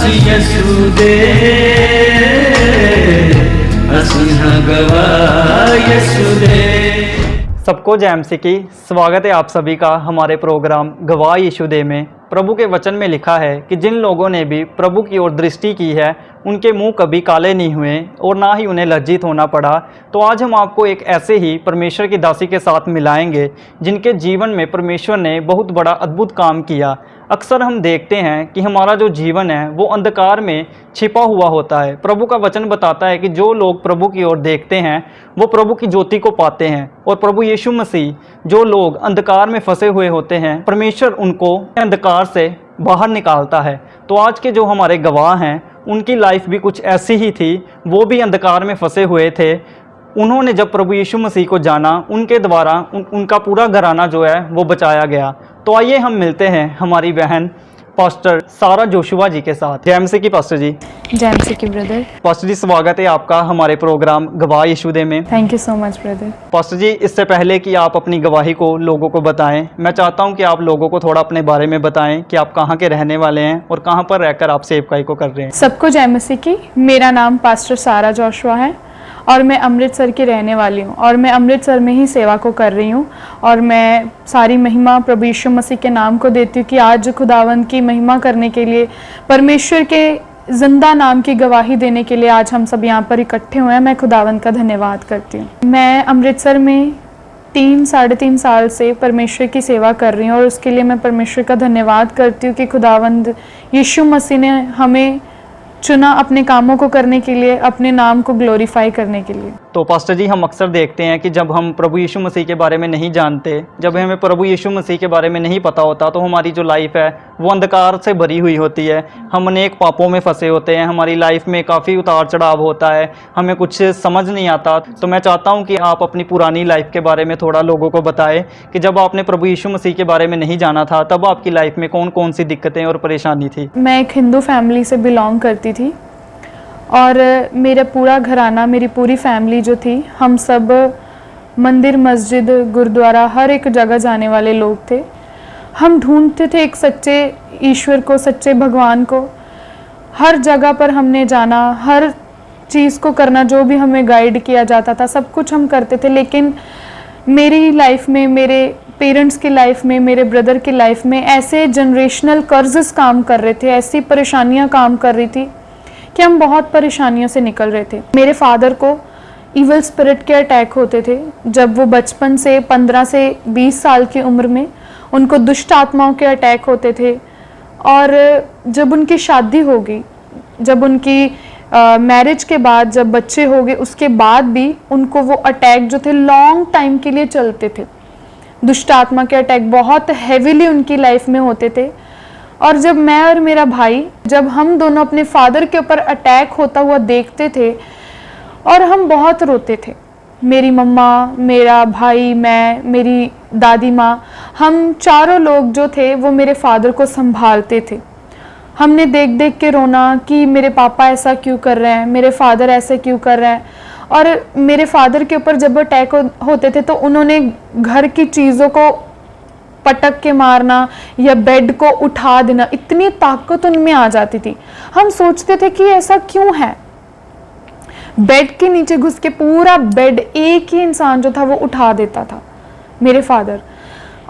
यसुदे असिंह गवाह यसुदे। सबको जय मसीह की। स्वागत है आप सभी का हमारे प्रोग्राम गवाह यीशु दे में। प्रभु के वचन में लिखा है कि जिन लोगों ने भी प्रभु की ओर दृष्टि की है उनके मुंह कभी काले नहीं हुए और ना ही उन्हें लज्जित होना पड़ा। तो आज हम आपको एक ऐसे ही परमेश्वर की दासी के साथ मिलाएंगे जिनके जीवन में परमेश्वर ने बहुत बड़ा अद्भुत काम किया। अक्सर हम देखते हैं कि हमारा जो जीवन है वो अंधकार में छिपा हुआ होता है। प्रभु का वचन बताता है कि जो लोग प्रभु की ओर देखते हैं वो प्रभु की ज्योति को पाते हैं, और प्रभु यीशु मसीह जो लोग अंधकार में फंसे हुए होते हैं परमेश्वर उनको अंधकार से बाहर निकालता है। तो आज के जो हमारे गवाह हैं उनकी लाइफ भी कुछ ऐसी ही थी। वो भी अंधकार में फंसे हुए थे। उन्होंने जब प्रभु यीशु मसीह को जाना उनके द्वारा उनका पूरा घराना जो है वो बचाया गया। तो आइए हम मिलते हैं हमारी बहन पास्टर सारा जोशुआ जी के साथ। जय मसीह की पास्टर जी। जय मसीह की ब्रदर। पास्टर जी स्वागत है आपका हमारे प्रोग्राम गवाह यीशु दे में। Thank you so much brother. Pastor ji, इससे पहले कि आप अपनी गवाही को लोगों को बताएं, मैं चाहता हूं कि आप लोगों को थोड़ा अपने बारे में बताएं कि आप कहां के रहने वाले हैं और कहां पर रहकर आप सेवकाई को कर रहे हैं। सबको जय मसीह की। मेरा नाम पास्टर सारा जोशुआ है और मैं अमृतसर की रहने वाली हूँ और मैं अमृतसर में ही सेवा को कर रही हूँ। और मैं सारी महिमा प्रभु यीशु मसीह के नाम को देती हूँ कि आज खुदावंद की महिमा करने के लिए, परमेश्वर के जिंदा नाम की गवाही देने के लिए आज हम सब यहाँ पर इकट्ठे हुए हैं। मैं खुदावंद का धन्यवाद करती हूँ। मैं अमृतसर में 3-3.5 साल से परमेश्वर की सेवा कर रही हूँ और उसके लिए मैं परमेश्वर का धन्यवाद करती हूँ कि खुदावंद यीशु मसीह ने हमें चुना अपने कामों को करने के लिए, अपने नाम को ग्लोरीफाई करने के लिए। तो पास्टर जी, हम अक्सर देखते हैं कि जब हम प्रभु यीशु मसीह के बारे में नहीं जानते, जब हमें प्रभु यीशु मसीह के बारे में नहीं पता होता, तो हमारी जो लाइफ है वो अंधकार से भरी हुई होती है। हम अनेक पापों में फंसे होते हैं, हमारी लाइफ में काफ़ी उतार चढ़ाव होता है, हमें कुछ समझ नहीं आता। तो मैं चाहता हूँ कि आप अपनी पुरानी लाइफ के बारे में थोड़ा लोगों को बताएं कि जब आपने प्रभु यीशु मसीह के बारे में नहीं जाना था तब आपकी लाइफ में कौन कौन सी दिक्कतें और परेशानी थी। मैं एक हिंदू फैमिली से बिलोंग करती थी और मेरा पूरा घराना, मेरी पूरी फैमिली जो थी, हम सब मंदिर, मस्जिद, गुरुद्वारा, हर एक जगह जाने वाले लोग थे। हम ढूंढते थे एक सच्चे ईश्वर को, सच्चे भगवान को। हर जगह पर हमने जाना, हर चीज़ को करना, जो भी हमें गाइड किया जाता था सब कुछ हम करते थे। लेकिन मेरी लाइफ में, मेरे पेरेंट्स की लाइफ में, मेरे ब्रदर की लाइफ में ऐसे जनरेशनल कर्जेस काम कर रहे थे, ऐसी परेशानियां काम कर रही थी कि हम बहुत परेशानियों से निकल रहे थे। मेरे फादर को इविल स्पिरिट के अटैक होते थे जब वो बचपन से 15 से 20 साल की उम्र में उनको दुष्ट आत्माओं के अटैक होते थे। और जब उनकी शादी होगी, जब उनकी मैरिज के बाद जब बच्चे हो गए उसके बाद भी उनको वो अटैक जो थे लॉन्ग टाइम के लिए चलते थे। दुष्ट आत्मा के अटैक बहुत हैवीली उनकी लाइफ में होते थे। और जब मैं और मेरा भाई, जब हम दोनों अपने फादर के ऊपर अटैक होता हुआ देखते थे और हम बहुत रोते थे। मेरी मम्मा, मेरा भाई, मैं, मेरी दादी माँ, हम चारों लोग जो थे वो मेरे फादर को संभालते थे। हमने देख देख के रोना कि मेरे पापा ऐसा क्यों कर रहे हैं, मेरे फादर ऐसे क्यों कर रहे हैं। और मेरे फादर के ऊपर जब अटैक होते थे तो उन्होंने घर की चीज़ों को पटक के मारना या बेड को उठा देना, इतनी ताकत उनमें आ जाती थी। हम सोचते थे कि ऐसा क्यों है। बेड के नीचे घुस के पूरा बेड एक ही इंसान जो था वो उठा देता था, मेरे फादर।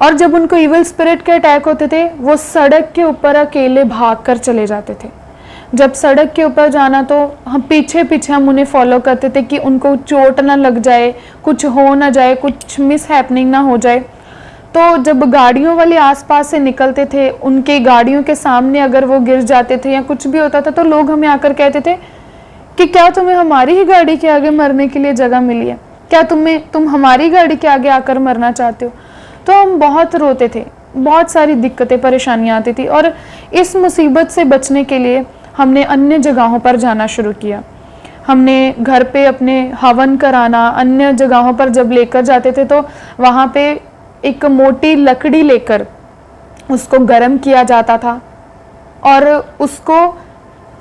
और जब उनको इविल स्पिरिट के अटैक होते थे वो सड़क के ऊपर अकेले भाग कर चले जाते थे। जब सड़क के ऊपर जाना तो हम पीछे पीछे हम उन्हें फॉलो करते थे कि उनको चोट ना लग जाए, कुछ हो ना जाए, कुछ मिस हैपनिंग ना हो जाए। तो जब गाड़ियों वाले आसपास से निकलते थे, उनके गाड़ियों के सामने अगर वो गिर जाते थे या कुछ भी होता था तो लोग हमें आकर कहते थे कि क्या तुम्हें हमारी ही गाड़ी के आगे मरने के लिए जगह मिली है, क्या तुम हमारी गाड़ी के आगे आकर मरना चाहते हो। तो हम बहुत रोते थे, बहुत सारी दिक्कतें परेशानियाँ आती थी। और इस मुसीबत से बचने के लिए हमने अन्य जगहों पर जाना शुरू किया। हमने घर पे अपने हवन कराना, अन्य जगहों पर जब लेकर जाते थे तो वहाँ पे एक मोटी लकड़ी लेकर उसको गर्म किया जाता था और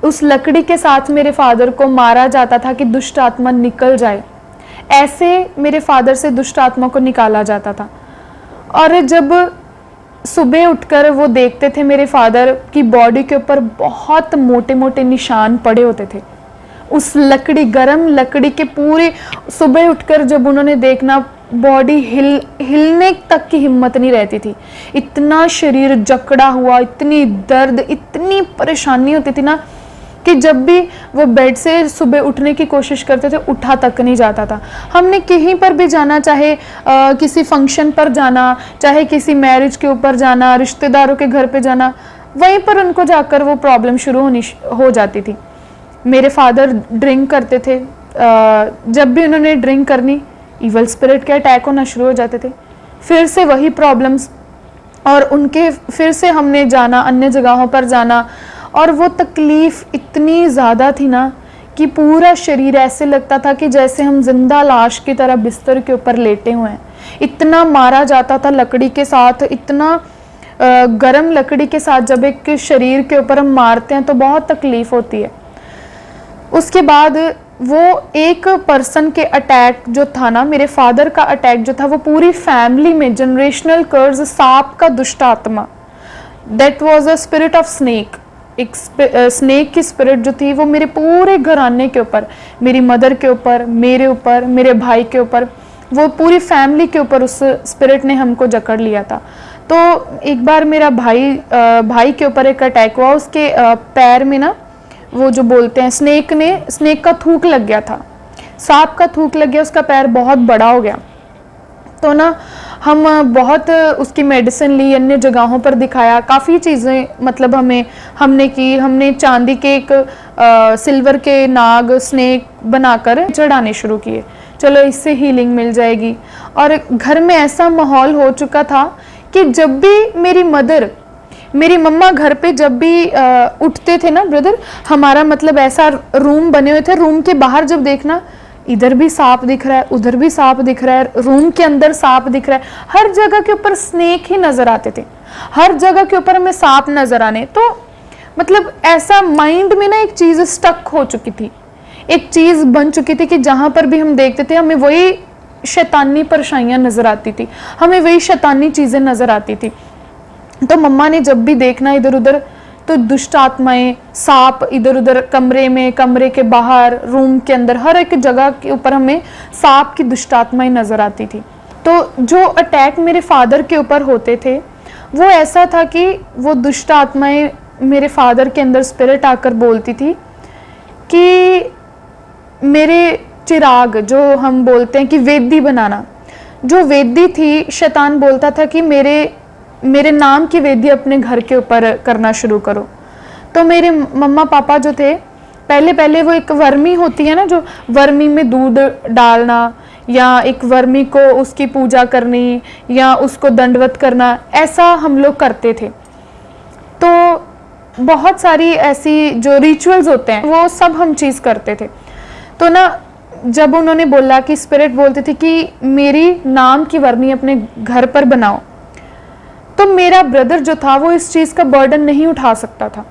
उस लकड़ी के साथ मेरे फादर को मारा जाता था कि दुष्ट आत्मा निकल जाए। ऐसे मेरे फादर से दुष्ट आत्मा को निकाला जाता था। और जब सुबह उठकर वो देखते थे मेरे फादर की बॉडी के ऊपर बहुत मोटे मोटे निशान पड़े होते थे, उस लकड़ी, गरम लकड़ी के पूरे। सुबह उठकर जब उन्होंने देखना, बॉडी हिलने तक की हिम्मत नहीं रहती थी, इतना शरीर जकड़ा हुआ, इतनी दर्द, इतनी परेशानी होती थी ना कि जब भी वो बेड से सुबह उठने की कोशिश करते थे, उठा तक नहीं जाता था। हमने कहीं पर भी जाना, चाहे किसी फंक्शन पर जाना, चाहे किसी मैरिज के ऊपर जाना, रिश्तेदारों के घर पे जाना, वहीं पर उनको जाकर वो प्रॉब्लम शुरू हो जाती थी। मेरे फादर ड्रिंक करते थे, जब भी उन्होंने ड्रिंक करनी, इवल स्पिरिट के अटैक होना शुरू हो जाते थे, फिर से वही प्रॉब्लम्स, और उनके फिर से हमने जाना, अन्य जगहों पर जाना, और वो तकलीफ़ इतनी ज़्यादा थी ना कि पूरा शरीर ऐसे लगता था कि जैसे हम जिंदा लाश की तरह बिस्तर के ऊपर लेटे हुए हैं। इतना मारा जाता था लकड़ी के साथ, इतना गरम लकड़ी के साथ जब एक शरीर के ऊपर हम मारते हैं तो बहुत तकलीफ़ होती है। उसके बाद वो एक पर्सन के अटैक जो था ना, मेरे फादर का अटैक जो था, वो पूरी फैमिली में जनरेशनल कर्ज, सांप का दुष्ट आत्मा, that was a spirit of snake. एक स्नेक की स्पिरिट जो थी वो मेरे पूरे घराने के ऊपर, मेरी मदर के ऊपर, मेरे ऊपर, मेरे भाई के ऊपर, वो पूरी फैमिली के ऊपर उस स्पिरिट ने हमको जकड़ लिया था। तो एक बार मेरा भाई के ऊपर एक अटैक हुआ, उसके पैर में ना वो जो बोलते हैं स्नेक का थूक लग गया था, सांप का थूक लग गया, उसका पैर बहुत बड़ा हो गया। तो ना हम बहुत उसकी मेडिसिन ली, अन्य जगहों पर दिखाया, काफ़ी चीज़ें मतलब हमने चांदी के एक सिल्वर के नाग, स्नेक बनाकर चढ़ाने शुरू किए, चलो इससे हीलिंग मिल जाएगी। और घर में ऐसा माहौल हो चुका था कि जब भी मेरी मम्मा घर पे जब भी उठते थे ना ब्रदर, हमारा मतलब ऐसा रूम बने हुए थे, रूम के बाहर जब देखना, इधर भी सांप दिख रहा है, उधर भी सांप दिख रहा है, रूम के अंदर सांप दिख रहा है, हर जगह के ऊपर स्नेक ही नजर आते थे, हर जगह के ऊपर हमें सांप नजर आने। तो मतलब ऐसा माइंड में ना एक चीज स्टक हो चुकी थी, एक चीज बन चुकी थी कि जहां पर भी हम देखते थे हमें वही शैतानी परछाइयां नजर आती थी, हमें वही शैतानी चीजें नजर आती थी। तो मम्मा ने जब भी देखना इधर उधर, तो दुष्ट आत्माएं, सांप इधर उधर, कमरे में, कमरे के बाहर, रूम के अंदर, हर एक जगह के ऊपर हमें सांप की दुष्ट आत्माएं नजर आती थी। तो जो अटैक मेरे फादर के ऊपर होते थे वो ऐसा था कि वो दुष्ट आत्माएं मेरे फादर के अंदर स्पिरिट आकर बोलती थी कि मेरे चिराग, जो हम बोलते हैं कि वेदी बनाना, जो वेदी थी, शैतान बोलता था कि मेरे नाम की वेदी अपने घर के ऊपर करना शुरू करो। तो मेरे मम्मा पापा जो थे, पहले वो एक वर्मी होती है ना, जो वर्मी में दूध डालना, या एक वर्मी को उसकी पूजा करनी, या उसको दंडवत करना, ऐसा हम लोग करते थे। तो बहुत सारी ऐसी जो रिचुअल्स होते हैं वो सब हम चीज़ करते थे। तो ना जब उन्होंने बोला कि स्पिरिट बोलते थे कि मेरी नाम की वर्मी अपने घर पर बनाओ, तो मेरा ब्रदर जो था वो इस चीज़ का बर्डन नहीं उठा सकता था,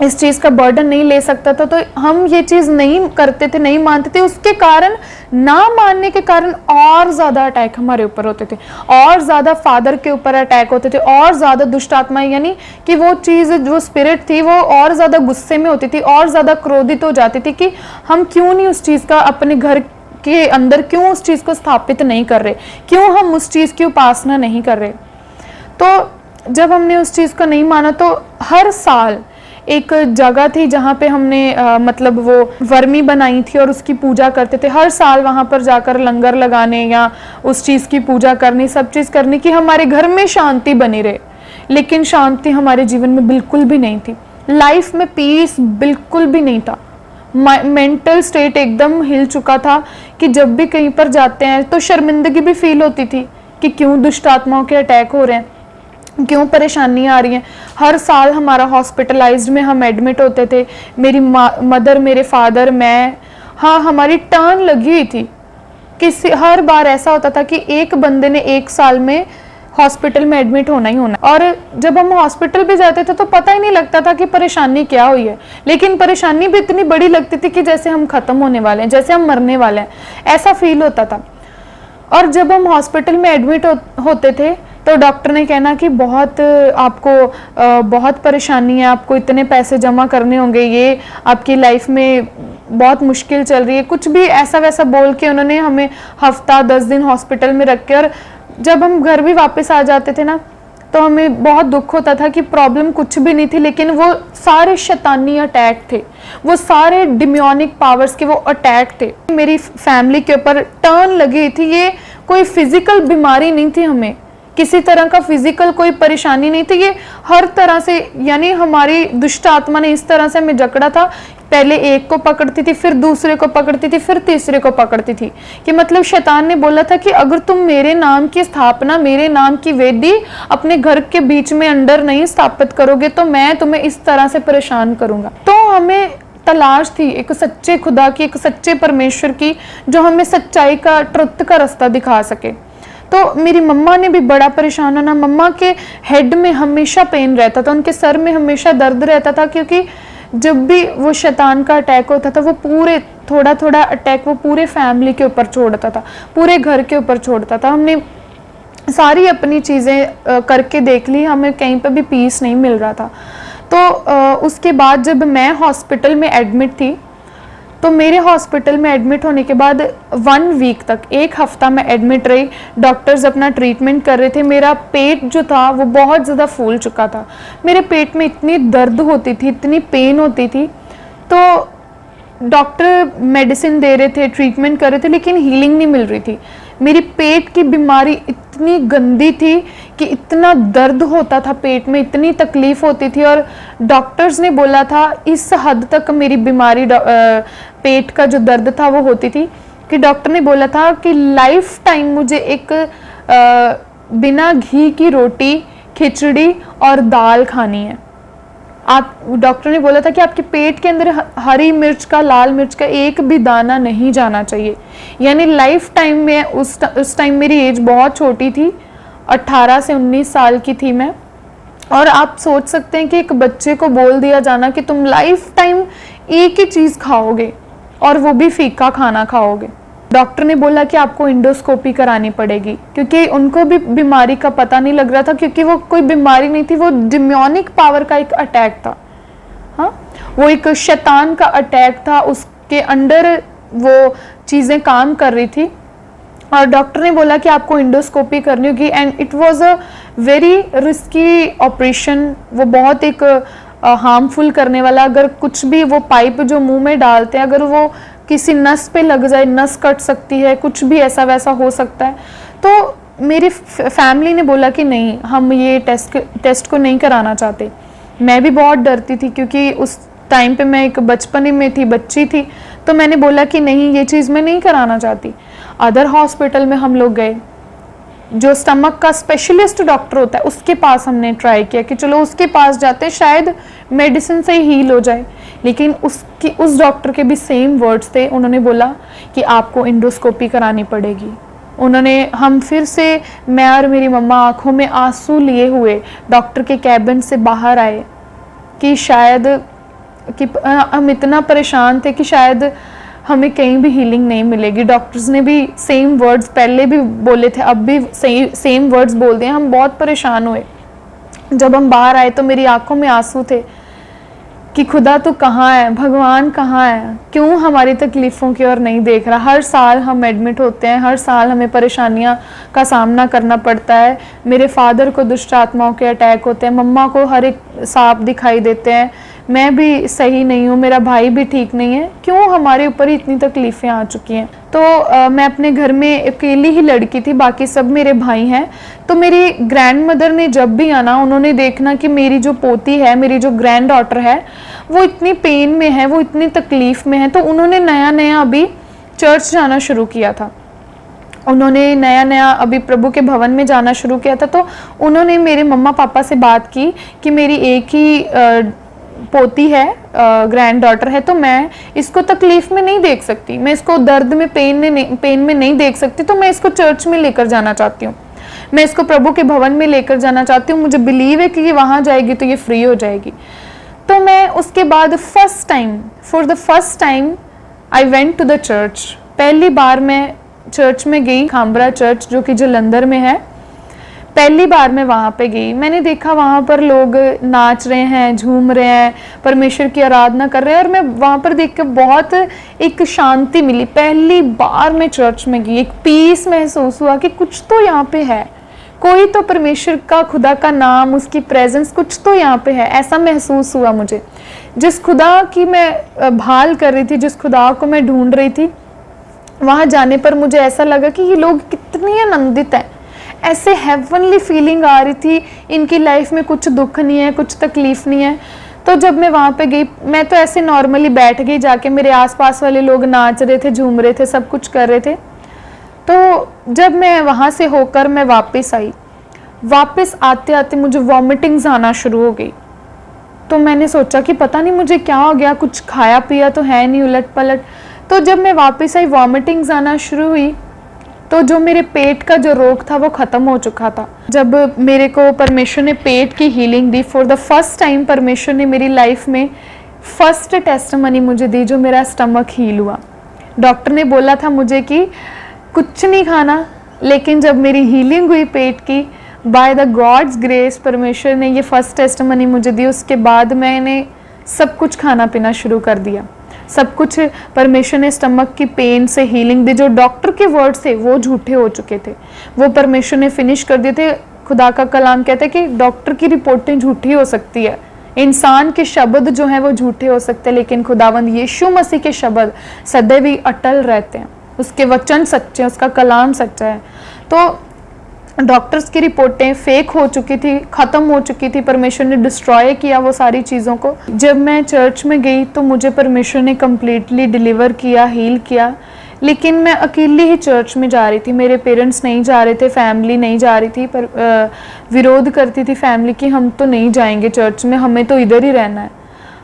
इस चीज़ का बर्डन नहीं ले सकता था। तो हम ये चीज़ नहीं करते थे, नहीं मानते थे। उसके कारण, ना मानने के कारण और ज़्यादा अटैक हमारे ऊपर होते थे, और ज़्यादा फादर के ऊपर अटैक होते थे, और ज़्यादा दुष्ट आत्माएं, यानी कि वो चीज़ जो स्पिरिट थी वो और ज़्यादा गुस्से में होती थी, और ज़्यादा क्रोधित हो जाती थी कि हम क्यों नहीं उस चीज़ का अपने घर के अंदर, क्यों उस चीज़ को स्थापित नहीं कर रहे, क्यों हम उस चीज़ की उपासना नहीं कर रहे। तो जब हमने उस चीज़ को नहीं माना, तो हर साल एक जगह थी जहाँ पे हमने मतलब वो वर्मी बनाई थी और उसकी पूजा करते थे। हर साल वहाँ पर जाकर लंगर लगाने या उस चीज़ की पूजा करनी, सब चीज़ करनी कि हमारे घर में शांति बनी रहे। लेकिन शांति हमारे जीवन में बिल्कुल भी नहीं थी, लाइफ में पीस बिल्कुल भी नहीं था। मेंटल स्टेट एकदम हिल चुका था कि जब भी कहीं पर जाते हैं तो शर्मिंदगी भी फील होती थी कि क्यों दुष्ट आत्माओं के अटैक हो रहे हैं, क्यों परेशानी आ रही है। हर साल हमारा हॉस्पिटलाइज्ड में हम एडमिट होते थे, मेरी मदर, मेरे फादर, मैं, हाँ हमारी टर्न लगी हुई थी। हर बार ऐसा होता था कि एक बंदे ने एक साल में हॉस्पिटल में एडमिट होना ही होना। और जब हम हॉस्पिटल भी जाते थे तो पता ही नहीं लगता था कि परेशानी क्या हुई है, लेकिन परेशानी भी इतनी बड़ी लगती थी कि जैसे हम खत्म होने वाले हैं, जैसे हम मरने वाले हैं, ऐसा फील होता था। और जब हम हॉस्पिटल में एडमिट होते थे तो डॉक्टर ने कहना कि बहुत आपको बहुत परेशानी है, आपको इतने पैसे जमा करने होंगे, ये आपकी लाइफ में बहुत मुश्किल चल रही है, कुछ भी ऐसा वैसा बोल के उन्होंने हमें हफ्ता 10 दिन हॉस्पिटल में रख के, और जब हम घर भी वापस आ जाते थे ना तो हमें बहुत दुख होता था कि प्रॉब्लम कुछ भी नहीं थी, लेकिन वो सारे शैतानी अटैक थे, वो सारे डिमोनिक पावर्स के वो अटैक थे। मेरी फैमिली के ऊपर टर्न लगी थी, ये कोई फिजिकल बीमारी नहीं थी, हमें किसी तरह का फिजिकल कोई परेशानी नहीं थी, ये हर तरह से, यानी हमारी दुष्ट आत्मा ने इस तरह से हमें जकड़ा था, पहले एक को पकड़ती थी, फिर दूसरे को पकड़ती थी, फिर तीसरे को पकड़ती थी, कि मतलब शैतान ने बोला था कि अगर तुम मेरे नाम की स्थापना, मेरे नाम की वेदी अपने घर के बीच में अंदर नहीं स्थापित करोगे तो मैं तुम्हें इस तरह से परेशान करूंगा। तो हमें तलाश थी एक सच्चे खुदा की, एक सच्चे परमेश्वर की, जो हमें सच्चाई का, ट्रुथ का रास्ता दिखा सके। तो मेरी मम्मा ने भी बड़ा परेशान होना, मम्मा के हेड में हमेशा पेन रहता था, उनके सर में हमेशा दर्द रहता था, क्योंकि जब भी वो शैतान का अटैक होता था वो पूरे थोड़ा थोड़ा अटैक वो पूरे फैमिली के ऊपर छोड़ता था, पूरे घर के ऊपर छोड़ता था। हमने सारी अपनी चीज़ें करके देख ली, हमें कहीं पर भी पीस नहीं मिल रहा था। तो उसके बाद जब मैं हॉस्पिटल में एडमिट थी, तो मेरे हॉस्पिटल में एडमिट होने के बाद 1 वीक तक, 1 हफ्ता मैं एडमिट रही, डॉक्टर्स अपना ट्रीटमेंट कर रहे थे। मेरा पेट जो था वो बहुत ज़्यादा फूल चुका था, मेरे पेट में इतनी दर्द होती थी, इतनी पेन होती थी, तो डॉक्टर मेडिसिन दे रहे थे, ट्रीटमेंट कर रहे थे, लेकिन हीलिंग नहीं मिल रही थी। मेरी पेट की बीमारी इतनी गंदी थी कि इतना दर्द होता था पेट में, इतनी तकलीफ होती थी, और डॉक्टर्स ने बोला था इस हद तक मेरी बीमारी, पेट का जो दर्द था वो होती थी कि डॉक्टर ने बोला था कि लाइफ टाइम मुझे एक बिना घी की रोटी, खिचड़ी और दाल खानी है। आप, डॉक्टर ने बोला था कि आपके पेट के अंदर हरी मिर्च का, लाल मिर्च का एक भी दाना नहीं जाना चाहिए। यानी लाइफ टाइम में, उस टाइम मेरी एज बहुत छोटी थी, 18 से 19 साल की थी मैं, और आप सोच सकते हैं कि एक बच्चे को बोल दिया जाना कि तुम लाइफ टाइम एक ही चीज़ खाओगे और वो भी फीका खाना खाओगे। डॉक्टर ने बोला कि आपको इंडोस्कोपी करानी पड़ेगी, क्योंकि उनको भी बीमारी का पता नहीं लग रहा था, क्योंकि वो कोई बीमारी नहीं थी, वो डिमोनिक पावर का एक अटैक था। हाँ, वो एक शैतान का अटैक था, उसके अंडर वो चीज़ें काम कर रही थी, और डॉक्टर ने बोला कि आपको इंडोस्कोपी करनी होगी। And it was a very risky operation, वो बहुत एक हार्मफुल करने वाला, अगर कुछ भी वो पाइप जो मुंह में डालते हैं, अगर वो किसी नस पे लग जाए, नस कट सकती है, कुछ भी ऐसा वैसा हो सकता है। तो मेरी फैमिली ने बोला कि नहीं, हम ये टेस्ट को नहीं कराना चाहते। मैं भी बहुत डरती थी, क्योंकि उस टाइम पे मैं एक बचपन में थी, बच्ची थी, तो मैंने बोला कि नहीं, ये चीज़ मैं नहीं कराना चाहती। अदर हॉस्पिटल में हम लोग गए, जो स्टमक का स्पेशलिस्ट डॉक्टर होता है उसके पास हमने ट्राई किया कि चलो उसके पास जाते, शायद मेडिसिन से ही हील हो जाए, लेकिन उस डॉक्टर के भी सेम वर्ड्स थे। उन्होंने बोला कि आपको इंडोस्कोपी करानी पड़ेगी। उन्होंने, हम फिर से, मैं और मेरी मम्मा आंखों में आंसू लिए हुए डॉक्टर के कैबिन से बाहर आए कि शायद, कि हम इतना परेशान थे कि शायद हमें कहीं भी हीलिंग नहीं मिलेगी। डॉक्टर्स ने भी सेम वर्ड्स पहले भी बोले थे, अब भी सेम वर्ड्स बोल दिए। हम बहुत परेशान हुए। जब हम बाहर आए तो मेरी आंखों में आंसू थे कि खुदा तू कहाँ है, भगवान कहाँ है, क्यों हमारी तकलीफ़ों की ओर नहीं देख रहा। हर साल हम एडमिट होते हैं, हर साल हमें परेशानियाँ का सामना करना पड़ता है। मेरे फादर को दुष्ट आत्माओं के अटैक होते हैं, मम्मा को हर एक सांप दिखाई देते हैं, मैं भी सही नहीं हूँ, मेरा भाई भी ठीक नहीं है, क्यों हमारे ऊपर इतनी तकलीफ़ें आ चुकी हैं। तो मैं अपने घर में अकेली ही लड़की थी, बाकी सब मेरे भाई हैं। तो मेरी ग्रैंड मदर ने जब भी आना, उन्होंने देखना कि मेरी जो पोती है, मेरी जो ग्रैंड डॉटर है, वो इतनी पेन में है, वो इतनी तकलीफ़ में है। तो उन्होंने नया नया अभी चर्च जाना शुरू किया था, उन्होंने नया नया अभी प्रभु के भवन में जाना शुरू किया था। तो उन्होंने मेरे मम्मा पापा से बात की कि मेरी एक ही पोती है, ग्रैंड डॉटर है, तो मैं इसको तकलीफ में नहीं देख सकती, मैं इसको दर्द में, पेन में नहीं देख सकती, तो मैं इसको चर्च में लेकर जाना चाहती हूँ, मैं इसको प्रभु के भवन में लेकर जाना चाहती हूँ। मुझे बिलीव है कि ये वहाँ जाएगी तो ये फ्री हो जाएगी। तो मैं उसके बाद for the first time I went to the church. पहली बार मैं चर्च में गई, खामबरा चर्च जो कि जलंधर में है। पहली बार मैं वहाँ पे गई, मैंने देखा वहाँ पर लोग नाच रहे हैं, झूम रहे हैं, परमेश्वर की आराधना कर रहे हैं, और मैं वहाँ पर देख कर बहुत एक शांति मिली। पहली बार मैं चर्च में गई, एक पीस महसूस हुआ कि कुछ तो यहाँ पे है, कोई तो परमेश्वर का, खुदा का नाम, उसकी प्रेजेंस कुछ तो यहाँ पे है, ऐसा महसूस हुआ मुझे। जिस खुदा की मैं भाल कर रही थी, जिस खुदा को मैं ढूंढ रही थी, वहाँ जाने पर मुझे ऐसा लगा कि ये लोग कितने आनंदित हैं, ऐसे हेवनली फीलिंग आ रही थी, इनकी लाइफ में कुछ दुख नहीं है, कुछ तकलीफ नहीं है। तो जब मैं वहाँ पे गई, मैं तो ऐसे नॉर्मली बैठ गई जाके, मेरे आसपास वाले लोग नाच रहे थे, झूम रहे थे, सब कुछ कर रहे थे। तो जब मैं वहाँ से होकर मैं वापस आई, वापस आते आते मुझे वॉमिटिंग्स आना शुरू हो गई। तो मैंने सोचा कि पता नहीं मुझे क्या हो गया, कुछ खाया पिया तो है नहीं, उलट पलट। तो जब मैं वापस आई, वॉमिटिंग्स आना शुरू हुई, तो जो मेरे पेट का जो रोग था वो ख़त्म हो चुका था। जब मेरे को परमेश्वर ने पेट की healing the, for the first time परमेश्वर ने मेरी लाइफ में फर्स्ट टेस्टमनी मुझे दी, जो मेरा स्टमक हील हुआ। डॉक्टर ने बोला था मुझे कि कुछ नहीं खाना, लेकिन जब मेरी हीलिंग हुई पेट की, बाय द गॉड्स ग्रेस, परमेश्वर ने ये फर्स्ट टेस्टमनी मुझे दी, उसके बाद मैंने सब कुछ खाना पीना शुरू कर दिया। सब कुछ परमेश्वर ने स्टमक की पेन से हीलिंग दी। जो डॉक्टर के वर्ड थे वो झूठे हो चुके थे, वो परमेश्वर ने फिनिश कर दिए थे। खुदा का कलाम कहता है कि डॉक्टर की रिपोर्टें झूठी हो सकती है, इंसान के शब्द जो हैं वो झूठे हो सकते हैं, लेकिन खुदावंद यीशु मसीह के शब्द सदैव ही अटल रहते हैं, उसके वचन सच्चे हैं, उसका कलाम सच्चा है। तो डॉक्टर्स की रिपोर्टें फेक हो चुकी थी, ख़त्म हो चुकी थी, परमेश्वर ने डिस्ट्रॉय किया वो सारी चीज़ों को। जब मैं चर्च में गई तो मुझे परमेश्वर ने कम्प्लीटली डिलीवर किया, हील किया, लेकिन मैं अकेली ही चर्च में जा रही थी। मेरे पेरेंट्स नहीं जा रहे थे, फैमिली नहीं जा रही थी, पर विरोध करती थी फैमिली कि हम तो नहीं जाएंगे चर्च में, हमें तो इधर ही रहना है,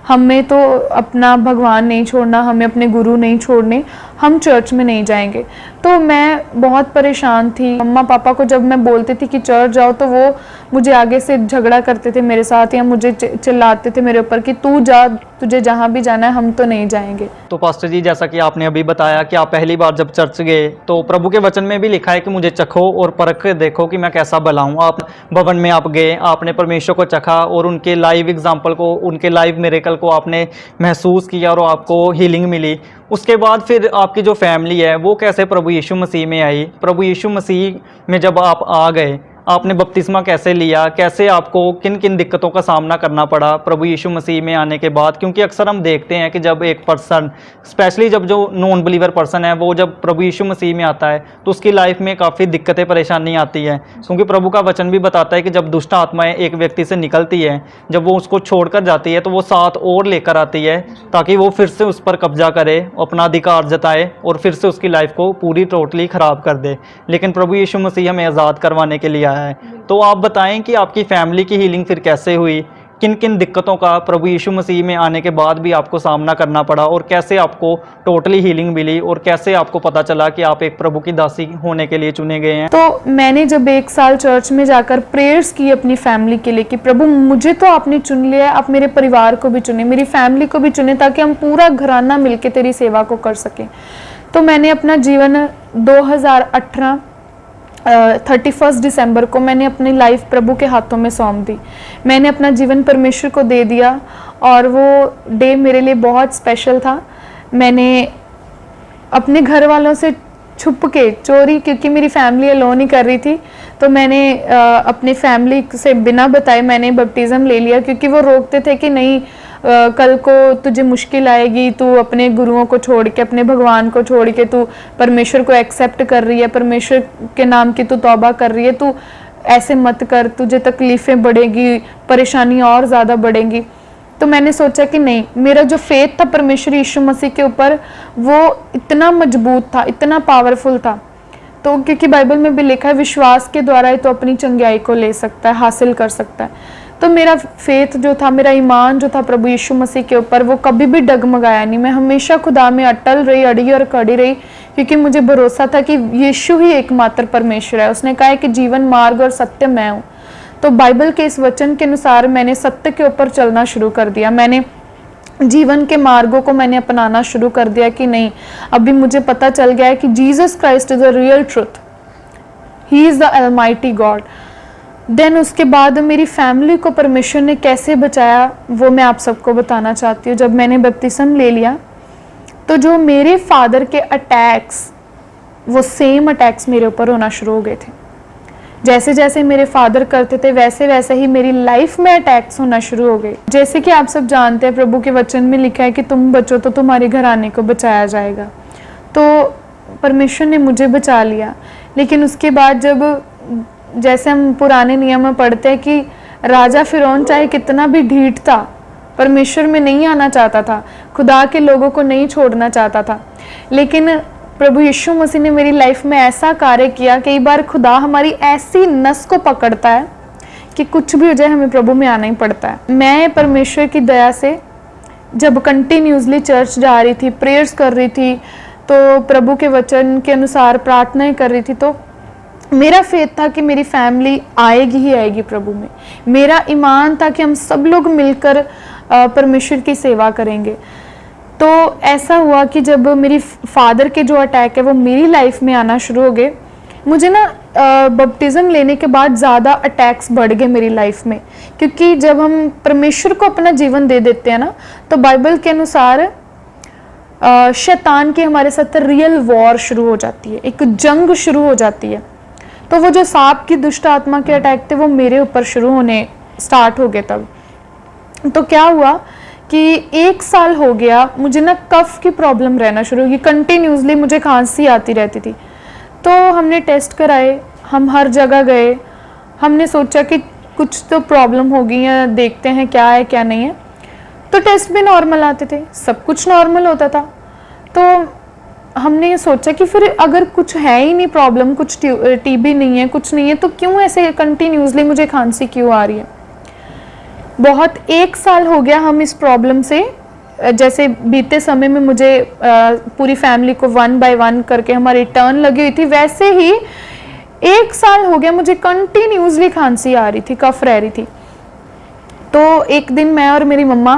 हमें तो अपना भगवान नहीं छोड़ना, हमें अपने गुरु नहीं छोड़ने, हम चर्च में नहीं जाएंगे। तो मैं बहुत परेशान थी। मम्मा पापा को जब मैं बोलती थी कि चर्च जाओ, तो वो मुझे आगे से झगड़ा करते थे मेरे साथ, या मुझे चिल्लाते थे मेरे ऊपर कि तू जा, तुझे जहाँ भी जाना है, हम तो नहीं जाएंगे। तो पास्टर जी, जैसा कि आपने अभी बताया कि आप पहली बार जब चर्च गए, तो प्रभु के वचन में भी लिखा है कि मुझे चखो और परख के देखो कि मैं कैसा भला हूँ। आप भवन में आप गए, आपने परमेश्वर को चखा और उनके लाइव एग्जाम्पल को, उनके लाइव मिरेकल को आपने महसूस किया और आपको हीलिंग मिली। उसके बाद फिर आपकी जो फैमिली है वो कैसे प्रभु यीशु मसीह में आई? प्रभु यीशु मसीह में जब आप आ गए, आपने बपतिस्मा कैसे लिया, कैसे आपको किन किन दिक्कतों का सामना करना पड़ा प्रभु यीशु मसीह में आने के बाद? क्योंकि अक्सर हम देखते हैं कि जब एक पर्सन, स्पेशली जब जो नॉन बिलीवर पर्सन है, वो जब प्रभु यीशु मसीह में आता है तो उसकी लाइफ में काफ़ी दिक्कतें परेशानी आती है। क्योंकि प्रभु का वचन भी बताता है कि जब दुष्ट आत्माएं एक व्यक्ति से निकलती है, जब वो उसको छोड़कर जाती है, तो वो साथ और लेकर आती है ताकि वो फिर से उस पर कब्जा करे, अपना अधिकार जताए और फिर से उसकी लाइफ को पूरी टोटली ख़राब कर दे। लेकिन प्रभु यीशु मसीह हमें आज़ाद करवाने के लिए है। तो आप बताएं कि आपकी फैमिली की हीलिंग फिर कैसे हुई, किन किन दिक्कतों का प्रभु यीशु मसीह में आने के बाद भी आपको सामना करना पड़ा, और कैसे आपको टोटली हीलिंग मिली, और कैसे आपको पता चला कि आप एक प्रभु की दासी होने के लिए चुने गए हैं? तो मैंने जब 1 साल चर्च में जाकर प्रेयर्स की अपनी फैमिली के लिए कि प्रभु मुझे तो आपने चुन लिया है, आप मेरे परिवार को भी चुने, मेरी फैमिली को भी चुने, ताकि हम पूरा घराना मिलकर तेरी सेवा को कर सकें। तो मैंने अपना जीवन 2018 31 दिसंबर को मैंने अपनी लाइफ प्रभु के हाथों में सौंप दी। मैंने अपना जीवन परमेश्वर को दे दिया, और वो डे मेरे लिए बहुत स्पेशल था। मैंने अपने घर वालों से छुप के, चोरी, क्योंकि मेरी फैमिली अलोन ही कर रही थी, तो मैंने अपनी फैमिली से बिना बताए मैंने बपटिज़म ले लिया, क्योंकि वो रोकते थे कि नहीं कल को तुझे मुश्किल आएगी, तू अपने गुरुओं को छोड़ के, अपने भगवान को छोड़ के तू परमेश्वर को एक्सेप्ट कर रही है, परमेश्वर के नाम की तू तौबा कर रही है, तू ऐसे मत कर, तुझे तकलीफ़ें बढ़ेगी, परेशानी और ज़्यादा बढ़ेंगी। तो मैंने सोचा कि नहीं, मेरा जो फेथ था परमेश्वर यीशु मसीह के ऊपर, वो इतना मजबूत था, इतना पावरफुल था। तो क्योंकि बाइबल में भी लिखा है विश्वास के द्वारा ही तो अपनी चंगाई को ले सकता है, हासिल कर सकता है। तो मेरा फेथ जो था, मेरा ईमान जो था प्रभु यीशु मसीह के ऊपर, वो कभी भी डगमगाया नहीं। मैं हमेशा खुदा में अटल रही, अड़ी और कड़ी रही, क्योंकि मुझे भरोसा था कि यीशु ही एकमात्र परमेश्वर है। उसने कहा है कि जीवन, मार्ग और सत्य मैं हूँ। तो बाइबल के इस वचन के अनुसार मैंने सत्य के ऊपर चलना शुरू कर दिया। मैंने जीवन के मार्गों को मैंने अपनाना शुरू कर दिया कि नहीं, अभी मुझे पता चल गया है कि Jesus Christ is a real truth, he is the almighty God. Then उसके बाद मेरी फैमिली को परमेश्वर ने कैसे बचाया वो मैं आप सबको बताना चाहती हूँ। जब मैंने बपतिस्म ले लिया तो जो मेरे फादर के अटैक्स, वो सेम अटैक्स मेरे ऊपर होना शुरू हो गए थे। जैसे जैसे मेरे फादर करते थे वैसे वैसे ही मेरी लाइफ में अटैक्स होना शुरू हो गए। जैसे कि आप सब जानते हैं, प्रभु के वचन में लिखा है कि तुम बचो तो तुम्हारे घराने को बचाया जाएगा। तो परमेश्वर ने मुझे बचा लिया। लेकिन उसके बाद जब, जैसे हम पुराने नियम में पढ़ते हैं कि राजा फिरौन चाहे कितना भी ढीठ था, परमेश्वर में नहीं आना चाहता था, खुदा के लोगों को नहीं छोड़ना चाहता था, लेकिन प्रभु यीशु मसीह ने मेरी लाइफ में ऐसा कार्य किया। कई बार खुदा हमारी ऐसी नस को पकड़ता है कि कुछ भी हो जाए हमें प्रभु में आना ही पड़ता है। मैं परमेश्वर की दया से जब कंटिन्यूसली चर्च जा रही थी, प्रेयर्स कर रही थी, तो प्रभु के वचन के अनुसार प्रार्थनाएं कर रही थी, तो मेरा फेथ था कि मेरी फैमिली आएगी ही आएगी प्रभु में। मेरा ईमान था कि हम सब लोग मिलकर परमेश्वर की सेवा करेंगे। तो ऐसा हुआ कि जब मेरी फादर के जो अटैक है वो मेरी लाइफ में आना शुरू हो गए, मुझे ना बपटिज्म लेने के बाद ज़्यादा अटैक्स बढ़ गए मेरी लाइफ में। क्योंकि जब हम परमेश्वर को अपना जीवन दे देते हैं ना, तो बाइबल के अनुसार शैतान की हमारे साथ रियल वॉर शुरू हो जाती है, एक जंग शुरू हो जाती है। तो वो जो सांप की दुष्ट आत्मा के अटैक थे वो मेरे ऊपर शुरू होने स्टार्ट हो गए। तब तो क्या हुआ कि 1 साल हो गया मुझे ना कफ की प्रॉब्लम रहना शुरू होगी, कंटिन्यूसली मुझे खांसी आती रहती थी। तो हमने टेस्ट कराए, हम हर जगह गए, हमने सोचा कि कुछ तो प्रॉब्लम होगी या देखते हैं क्या है क्या नहीं है। तो टेस्ट भी नॉर्मल आते थे, सब कुछ नॉर्मल होता था। तो हमने ये सोचा कि फिर अगर कुछ है ही नहीं प्रॉब्लम, कुछ टीबी नहीं है, कुछ नहीं है, तो क्यों ऐसे कंटिन्यूसली मुझे खांसी क्यों आ रही है। बहुत 1 साल हो गया हम इस प्रॉब्लम से, जैसे बीते समय में मुझे पूरी फैमिली को 1 बाय 1 करके हमारी टर्न लगी हुई थी, वैसे ही 1 साल हो गया मुझे कंटिन्यूसली खांसी आ रही थी, कफ रह रही थी। तो एक दिन मैं और मेरी मम्मा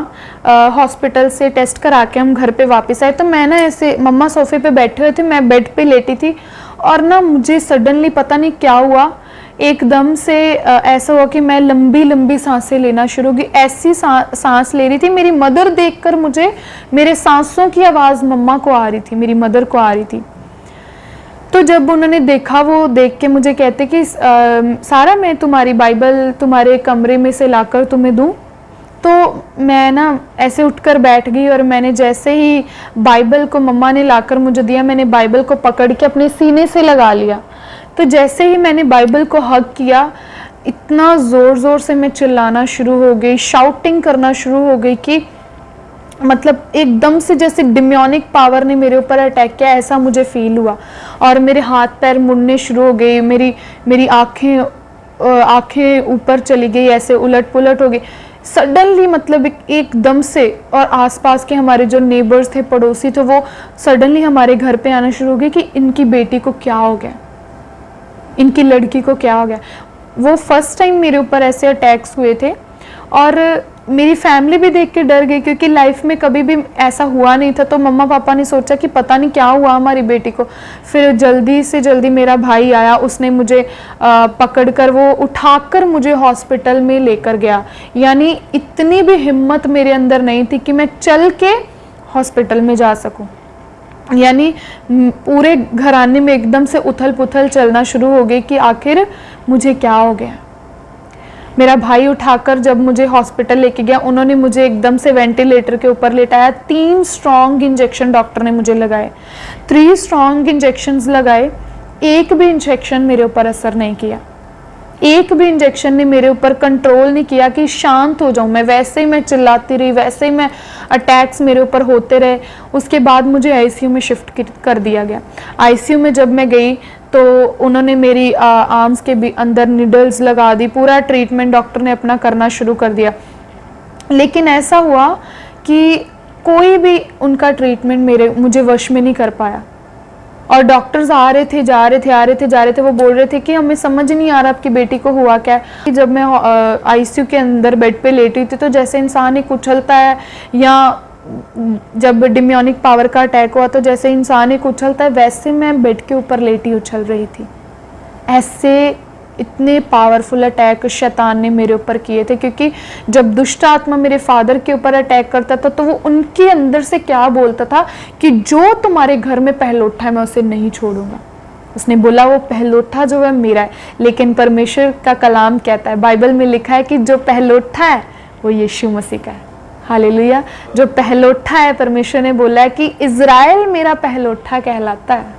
हॉस्पिटल से टेस्ट करा के हम घर पे वापस आए। तो मैं ना ऐसे, मम्मा सोफे पे बैठे हुए थे, मैं बेड पे लेटी थी, और ना मुझे सडनली पता नहीं क्या हुआ, एकदम से ऐसा हुआ कि मैं लंबी लंबी सांसें लेना शुरू की। ऐसी सांस ले रही थी, मेरी मदर देखकर मुझे, मेरे सांसों की आवाज़ मम्मा को आ रही थी, मेरी मदर को आ रही थी। तो जब उन्होंने देखा, वो देख के मुझे कहते कि सारा मैं तुम्हारी बाइबल तुम्हारे कमरे में से लाकर तुम्हें दूं। तो मैं ना ऐसे उठकर बैठ गई, और मैंने जैसे ही बाइबल को मम्मा ने लाकर मुझे दिया, मैंने बाइबल को पकड़ के अपने सीने से लगा लिया। तो जैसे ही मैंने बाइबल को हग किया, इतना ज़ोर ज़ोर से मैं चिल्लाना शुरू हो गई, शाउटिंग करना शुरू हो गई कि मतलब एकदम से जैसे डिमोनिक पावर ने मेरे ऊपर अटैक किया, ऐसा मुझे फील हुआ। और मेरे हाथ पैर मुड़ने शुरू हो गए, मेरी आँखें ऊपर चली गई, ऐसे उलट पुलट हो गई सडनली, मतलब एकदम से। और आसपास के हमारे जो नेबर्स थे, पड़ोसी, तो वो सडनली हमारे घर पे आना शुरू हो गए कि इनकी बेटी को क्या हो गया, इनकी लड़की को क्या हो गया। वो फर्स्ट टाइम मेरे ऊपर ऐसे अटैक्स हुए थे, और मेरी फैमिली भी देख के डर गई, क्योंकि लाइफ में कभी भी ऐसा हुआ नहीं था। तो मम्मा पापा ने सोचा कि पता नहीं क्या हुआ हमारी बेटी को। फिर जल्दी से जल्दी मेरा भाई आया, उसने मुझे पकड़कर, वो उठाकर मुझे हॉस्पिटल में लेकर गया। यानी इतनी भी हिम्मत मेरे अंदर नहीं थी कि मैं चल के हॉस्पिटल में जा सकूं। यानी पूरे घराने में एकदम से उथल पुथल चलना शुरू हो गई कि आखिर मुझे क्या हो गया। मेरा भाई उठाकर जब मुझे हॉस्पिटल लेके गया, उन्होंने मुझे एकदम से वेंटिलेटर के ऊपर लेटाया। 3 स्ट्रॉन्ग इंजेक्शन डॉक्टर ने मुझे लगाए, 3 स्ट्रॉन्ग इंजेक्शंस लगाए। एक भी इंजेक्शन मेरे ऊपर असर नहीं किया, एक भी इंजेक्शन ने मेरे ऊपर कंट्रोल नहीं किया कि शांत हो जाऊं मैं। वैसे ही मैं चिल्लाती रही, वैसे ही मैं, अटैक्स मेरे ऊपर होते रहे। उसके बाद मुझे आईसीयू में शिफ्ट कर दिया गया। आईसीयू में जब मैं गई तो उन्होंने मेरी आर्म्स के भी अंदर निडल्स लगा दी, पूरा ट्रीटमेंट डॉक्टर ने अपना करना शुरू कर दिया। लेकिन ऐसा हुआ कि कोई भी उनका ट्रीटमेंट मुझे वश में नहीं कर पाया। और डॉक्टर्स आ रहे थे, जा रहे थे, आ रहे थे, जा रहे थे। वो बोल रहे थे कि हमें समझ नहीं आ रहा आपकी बेटी को हुआ क्या है। जब मैं आईसीयू के अंदर बेड पे लेटी थी, तो जैसे इंसान एक उछलता है, या जब डिमोनिक पावर का अटैक हुआ तो जैसे इंसान एक उछलता है, वैसे मैं बेड के ऊपर लेटी उछल रही थी। ऐसे इतने पावरफुल अटैक शैतान ने मेरे ऊपर किए थे, क्योंकि जब दुष्ट आत्मा मेरे फादर के ऊपर अटैक करता था तो वो उनके अंदर से क्या बोलता था कि जो तुम्हारे घर में पहलोठा है मैं उसे नहीं छोड़ूंगा। उसने बोला वो पहलोठा जो है मेरा है, लेकिन परमेश्वर का कलाम कहता है, बाइबल में लिखा है कि जो पहलोठा है वो यीशु मसीह का है। हालेलुया। जो पहलोठा है, परमेश्वर ने बोला है कि इज़राइल मेरा पहलोठा कहलाता है।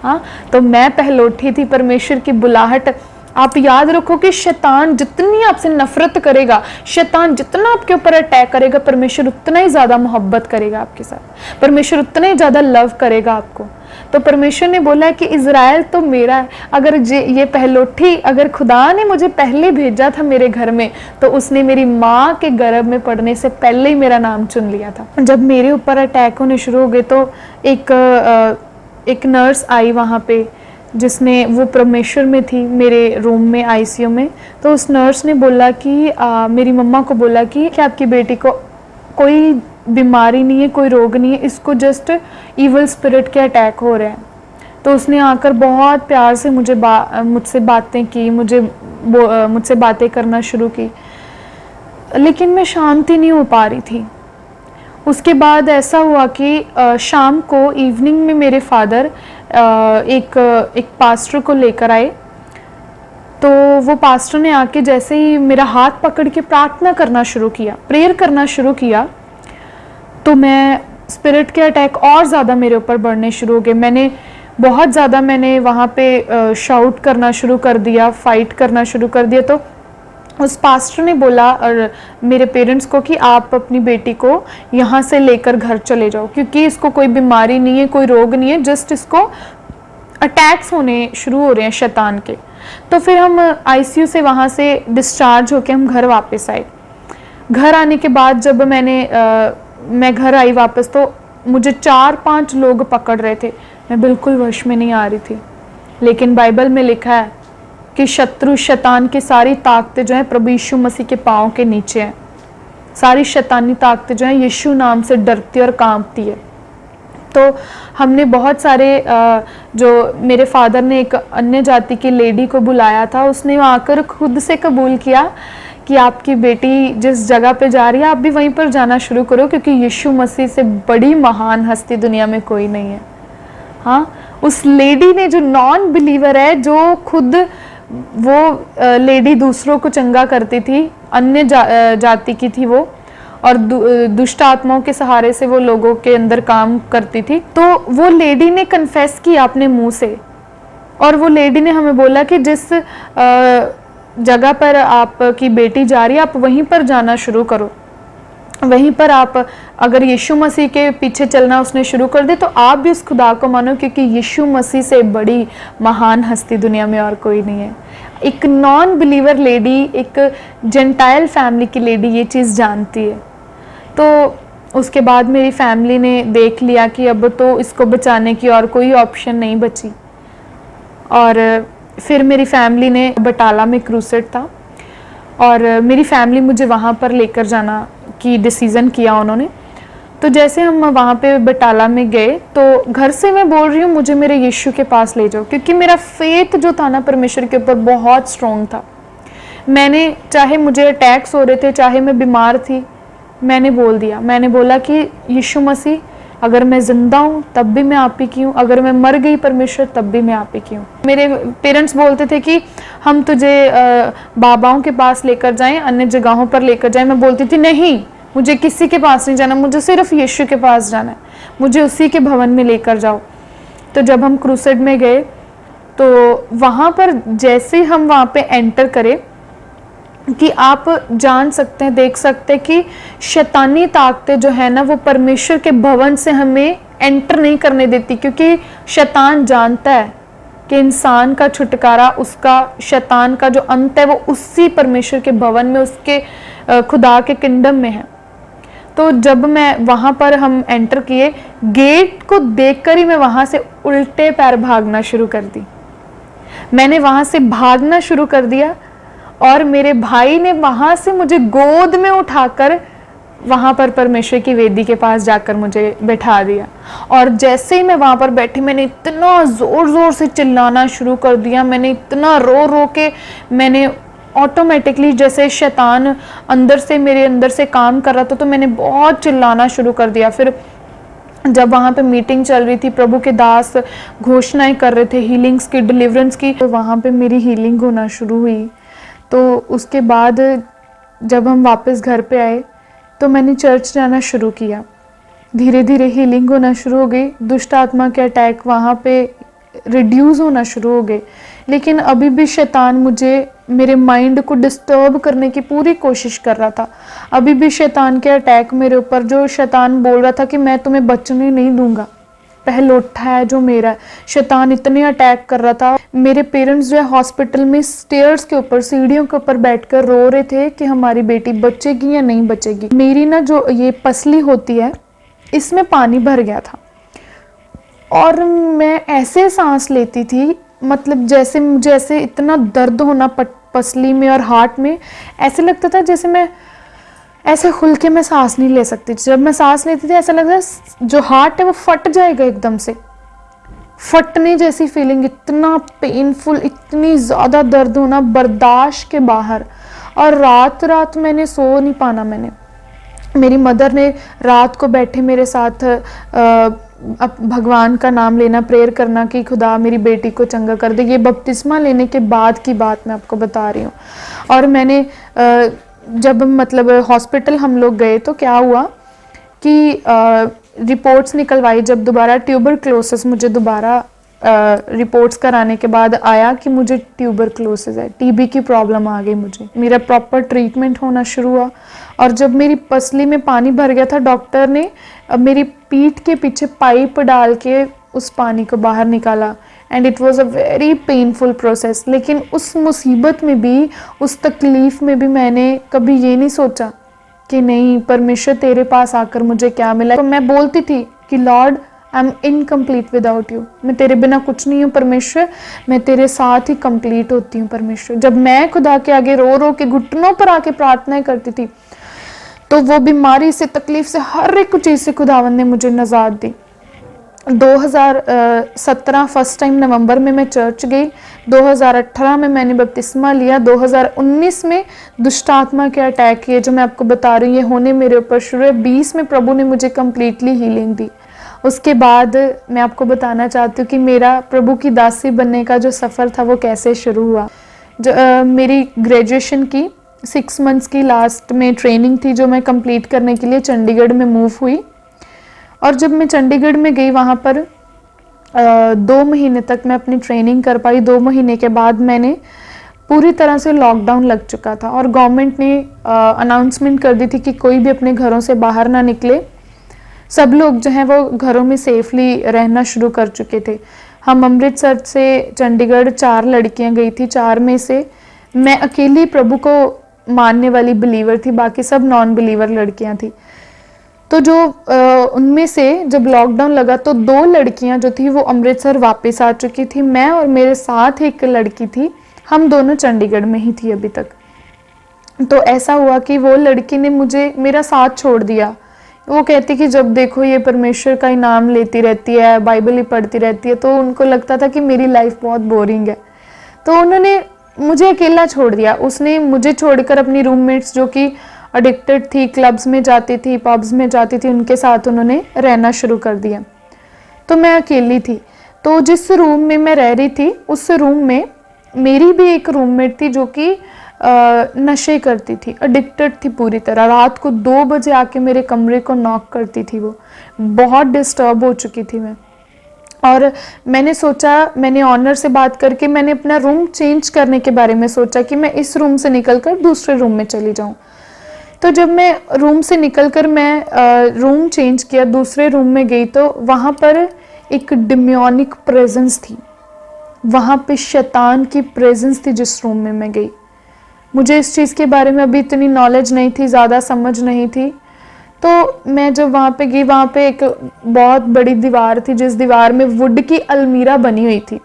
हाँ, तो मैं पहलोठी थी, परमेश्वर की बुलाहट। आप याद रखो कि शैतान जितनी आपसे नफरत करेगा, शैतान जितना आपके ऊपर अटैक करेगा, परमेश्वर उतना ही ज़्यादा मोहब्बत करेगा आपके साथ, परमेश्वर उतना ही ज़्यादा लव करेगा आपको। तो परमेश्वर ने बोला है कि इज़राइल तो मेरा है। अगर ये पहलोठी, अगर खुदा ने मुझे पहले भेजा था मेरे घर में, तो उसने मेरी माँ के गर्भ में पड़ने से पहले ही मेरा नाम चुन लिया था। जब मेरे ऊपर अटैक होने शुरू हो गए तो एक नर्स आई वहाँ पे, जिसने, वो परमेश्वर में थी मेरे रूम में आईसीयू में। तो उस नर्स ने बोला कि मेरी मम्मा को बोला कि आपकी बेटी को कोई बीमारी नहीं है, कोई रोग नहीं है, इसको जस्ट इवल स्पिरिट के अटैक हो रहे हैं। तो उसने आकर बहुत प्यार से मुझसे बातें की, मुझसे बातें करना शुरू की, लेकिन मैं शांति नहीं हो पा रही थी। उसके बाद ऐसा हुआ कि शाम को इवनिंग में मेरे फादर एक पास्टर को लेकर आए। तो वो पास्टर ने आके जैसे ही मेरा हाथ पकड़ के प्रार्थना करना शुरू किया, प्रेयर करना शुरू किया, तो मैं स्पिरिट के अटैक और ज़्यादा मेरे ऊपर बढ़ने शुरू हो गए। मैंने वहाँ पे शाउट करना शुरू कर दिया, फाइट करना शुरू कर दिया। तो उस पास्टर ने बोला और मेरे पेरेंट्स को कि आप अपनी बेटी को यहाँ से लेकर घर चले जाओ, क्योंकि इसको कोई बीमारी नहीं है, कोई रोग नहीं है, जस्ट इसको अटैक्स होने शुरू हो रहे हैं शैतान के। तो फिर हम आईसीयू से वहाँ से डिस्चार्ज होके हम घर वापस आए। घर आने के बाद जब मैं घर आई वापस, तो मुझे 4-5 लोग पकड़ रहे थे, मैं बिल्कुल वश में नहीं आ रही थी। लेकिन बाइबल में लिखा है कि शत्रु शैतान की सारी ताकतें जो है प्रभु यीशु मसीह के पाँव के नीचे हैं। सारी शैतानी ताकतें जो है यीशु नाम से डरती और कांपती है। तो हमने बहुत सारे जो मेरे फादर ने एक अन्य जाति की लेडी को बुलाया था, उसने आकर खुद से कबूल किया कि आपकी बेटी जिस जगह पे जा रही है आप भी वहीं पर जाना शुरू करो, क्योंकि यीशु मसीह से बड़ी महान हस्ती दुनिया में कोई नहीं है। हाँ, उस लेडी ने, जो नॉन बिलीवर है, जो खुद वो लेडी दूसरों को चंगा करती थी, अन्य जाति की थी वो, और दुष्ट आत्माओं के सहारे से वो लोगों के अंदर काम करती थी। तो वो लेडी ने कन्फेस किया अपने मुंह से, और वो लेडी ने हमें बोला कि जिस जगह पर आपकी बेटी जा रही है आप वहीं पर जाना शुरू करो, वहीं पर आप अगर यीशु मसीह के पीछे चलना उसने शुरू कर दे तो आप भी उस खुदा को मानो, क्योंकि यीशु मसीह से बड़ी महान हस्ती दुनिया में और कोई नहीं है। एक नॉन बिलीवर लेडी, एक जेंटाइल फैमिली की लेडी ये चीज़ जानती है। तो उसके बाद मेरी फैमिली ने देख लिया कि अब तो इसको बचाने की और कोई ऑप्शन नहीं बची, और फिर मेरी फैमिली ने, बटाला में क्रूसेड था और मेरी फैमिली मुझे वहाँ पर लेकर जाना की डिसीज़न किया उन्होंने। तो जैसे हम वहाँ पे बटाला में गए तो घर से मैं बोल रही हूँ मुझे मेरे यीशु के पास ले जाओ, क्योंकि मेरा फेथ जो था ना परमेश्वर के ऊपर बहुत स्ट्रॉन्ग था। मैंने, चाहे मुझे अटैक्स हो रहे थे, चाहे मैं बीमार थी, मैंने बोल दिया, मैंने बोला कि यीशु मसीह अगर मैं जिंदा हूँ तब भी मैं आप ही की हूँ, अगर मैं मर गई परमेश्वर तब भी मैं आप ही की हूँ। मेरे पेरेंट्स बोलते थे कि हम तुझे बाबाओं के पास लेकर जाएं, अन्य जगहों पर लेकर जाएं। मैं बोलती थी नहीं, मुझे किसी के पास नहीं जाना, मुझे सिर्फ यीशु के पास जाना है, मुझे उसी के भवन में लेकर जाओ। तो जब हम क्रूसेड में गए तो वहाँ पर जैसे हम वहाँ पे एंटर करे कि आप जान सकते हैं, देख सकते हैं कि शैतानी ताकतें जो है ना वो परमेश्वर के भवन से हमें एंटर नहीं करने देती, क्योंकि शैतान जानता है कि इंसान का छुटकारा, उसका शैतान का जो अंत है वो उसी परमेश्वर के भवन में, उसके खुदा के किंगडम में है। तो जब मैं वहाँ पर हम एंटर किए, गेट को देखकर ही मैं वहाँ से उल्टे पैर भागना शुरू कर दी। मैंने वहाँ से भागना शुरू कर दिया और मेरे भाई ने वहाँ से मुझे गोद में उठाकर वहाँ पर परमेश्वर की वेदी के पास जाकर मुझे बैठा दिया। और जैसे ही मैं वहाँ पर बैठी, मैंने इतना ज़ोर ज़ोर से चिल्लाना शुरू कर दिया, मैंने इतना रो रो के, मैंने ऑटोमेटिकली जैसे शैतान अंदर से, मेरे अंदर से काम कर रहा था, तो मैंने बहुत चिल्लाना शुरू कर दिया। फिर जब वहाँ पे मीटिंग चल रही थी, प्रभु के दास घोषणाएं कर रहे थे हीलिंग्स की, डिलीवरेंस की, तो वहाँ पे मेरी हीलिंग होना शुरू हुई। तो उसके बाद जब हम वापस घर पे आए तो मैंने चर्च जाना शुरू किया। धीरे धीरे हीलिंग होना शुरू हो गई, दुष्ट आत्मा के अटैक वहाँ पे रिड्यूस होना शुरू हो गए। लेकिन अभी भी शैतान मुझे, मेरे माइंड को डिस्टर्ब करने की पूरी कोशिश कर रहा था। अभी भी शैतान के अटैक मेरे ऊपर, जो शैतान बोल रहा था कि मैं तुम्हें बचने नहीं दूंगा, पहलौठा है जो मेरा है, शैतान इतने अटैक कर रहा था। मेरे पेरेंट्स जो है हॉस्पिटल में स्टेयर्स के ऊपर, सीढ़ियों के ऊपर बैठकर रो रहे थे कि हमारी बेटी बचेगी या नहीं बचेगी। मेरी ना जो ये पसली होती है, इसमें पानी भर गया था और मैं ऐसे सांस लेती थी, मतलब जैसे मुझे ऐसे इतना दर्द होना पसली में और हार्ट में, ऐसे लगता था जैसे मैं ऐसे खुल के मैं सांस नहीं ले सकती। जब मैं सांस लेती थी ऐसा लगता था जो हार्ट है वो फट जाएगा, एकदम से फटने जैसी फीलिंग, इतना पेनफुल, इतनी ज़्यादा दर्द होना बर्दाश्त के बाहर। और रात रात मैंने सो नहीं पाना। मेरी मदर ने रात को बैठे मेरे साथ भगवान का नाम लेना, प्रेयर करना कि खुदा मेरी बेटी को चंगा कर दे। ये बपतिस्मा लेने के बाद की बात मैं आपको बता रही हूँ। और मैंने जब मतलब हॉस्पिटल हम लोग गए तो क्या हुआ कि रिपोर्ट्स निकलवाई। जब दोबारा ट्यूबरक्लोसिस, मुझे दोबारा रिपोर्ट्स कराने के बाद आया कि मुझे ट्यूबरक्लोसिस है, टीबी की प्रॉब्लम आ गई मुझे। मेरा प्रॉपर ट्रीटमेंट होना शुरू हुआ। और जब मेरी पसली में पानी भर गया था, डॉक्टर ने मेरी पीठ के पीछे पाइप डाल के उस पानी को बाहर निकाला। And it was a very painful process. लेकिन उस मुसीबत में भी, उस तकलीफ़ में भी मैंने कभी ये नहीं सोचा कि नहीं परमेश्वर तेरे पास आकर मुझे क्या मिला। तो मैं बोलती थी कि Lord I am incomplete without you, मैं तेरे बिना कुछ नहीं हूँ परमेश्वर, मैं तेरे साथ ही कंप्लीट होती हूँ परमेश्वर। जब मैं खुदा के आगे रो रो के घुटनों पर आके प्रार्थनाएं करती थी, तो वो बीमारी से, तकलीफ से, हर एक चीज़ से खुदावंद ने मुझे नजात दी। 2017 फर्स्ट टाइम नवंबर में मैं चर्च गई। 2018 में मैंने बपतिस्मा लिया। 2019 में दुष्ट आत्मा के अटैक किए जो मैं आपको बता रही हूँ, ये होने मेरे ऊपर शुरू है। 20 में प्रभु ने मुझे कम्प्लीटली हीलिंग दी। उसके बाद मैं आपको बताना चाहती हूँ कि मेरा प्रभु की दासी बनने का जो सफ़र था वो कैसे शुरू हुआ। मेरी ग्रेजुएशन की 6 मंथ्स की लास्ट में ट्रेनिंग थी जो मैं कंप्लीट करने के लिए चंडीगढ़ में मूव हुई। और जब मैं चंडीगढ़ में गई, वहाँ पर 2 महीने तक मैं अपनी ट्रेनिंग कर पाई। 2 महीने के बाद मैंने पूरी तरह से लॉकडाउन लग चुका था और गवर्नमेंट ने अनाउंसमेंट कर दी थी कि कोई भी अपने घरों से बाहर ना निकले। सब लोग जो हैं वो घरों में सेफली रहना शुरू कर चुके थे। हम अमृतसर से चंडीगढ़ 4 लड़कियां गई थी। 4 में से मैं अकेली प्रभु को मानने वाली बिलीवर थी, बाकी सब नॉन बिलीवर लड़कियां थी। तो जो उनमें से जब लॉकडाउन लगा तो 2 लड़कियां जो थी वो अमृतसर वापस आ चुकी थी। मैं और मेरे साथ एक लड़की थी, हम दोनों चंडीगढ़ में ही थी अभी तक। तो ऐसा हुआ कि वो लड़की ने मुझे, मेरा साथ छोड़ दिया। वो कहती कि जब देखो ये परमेश्वर का ही नाम लेती रहती है, बाइबल ही पढ़ती रहती है, तो उनको लगता था कि मेरी लाइफ बहुत बोरिंग है। तो उन्होंने मुझे अकेला छोड़ दिया। उसने मुझे छोड़कर अपनी रूममेट्स जो कि एडिक्टेड थी, क्लब्स में जाती थी, पब्स में जाती थी, उनके साथ उन्होंने रहना शुरू कर दिया। तो मैं अकेली थी। तो जिस रूम में मैं रह रही थी उस रूम में मेरी भी एक रूममेट थी जो कि नशे करती थी, एडिक्टेड थी पूरी तरह। रात को 2 बजे आके मेरे कमरे को नॉक करती थी। वो बहुत डिस्टर्ब हो चुकी थी मैं। और मैंने सोचा, मैंने ऑनर से बात करके मैंने अपना रूम चेंज करने के बारे में सोचा कि मैं इस रूम से निकलकर दूसरे रूम में चली जाऊं। तो जब मैं रूम से निकलकर मैं रूम चेंज किया, दूसरे रूम में गई, तो वहाँ पर एक डिमोनिक प्रेजेंस थी। वहाँ पे शैतान की प्रेजेंस थी जिस रूम में मैं गई। मुझे इस चीज़ के बारे में अभी इतनी नॉलेज नहीं थी, ज़्यादा समझ नहीं थी। तो मैं जब वहाँ पे गई, वहाँ पे एक बहुत बड़ी दीवार थी जिस दीवार में वुड की अलमीरा बनी हुई थी,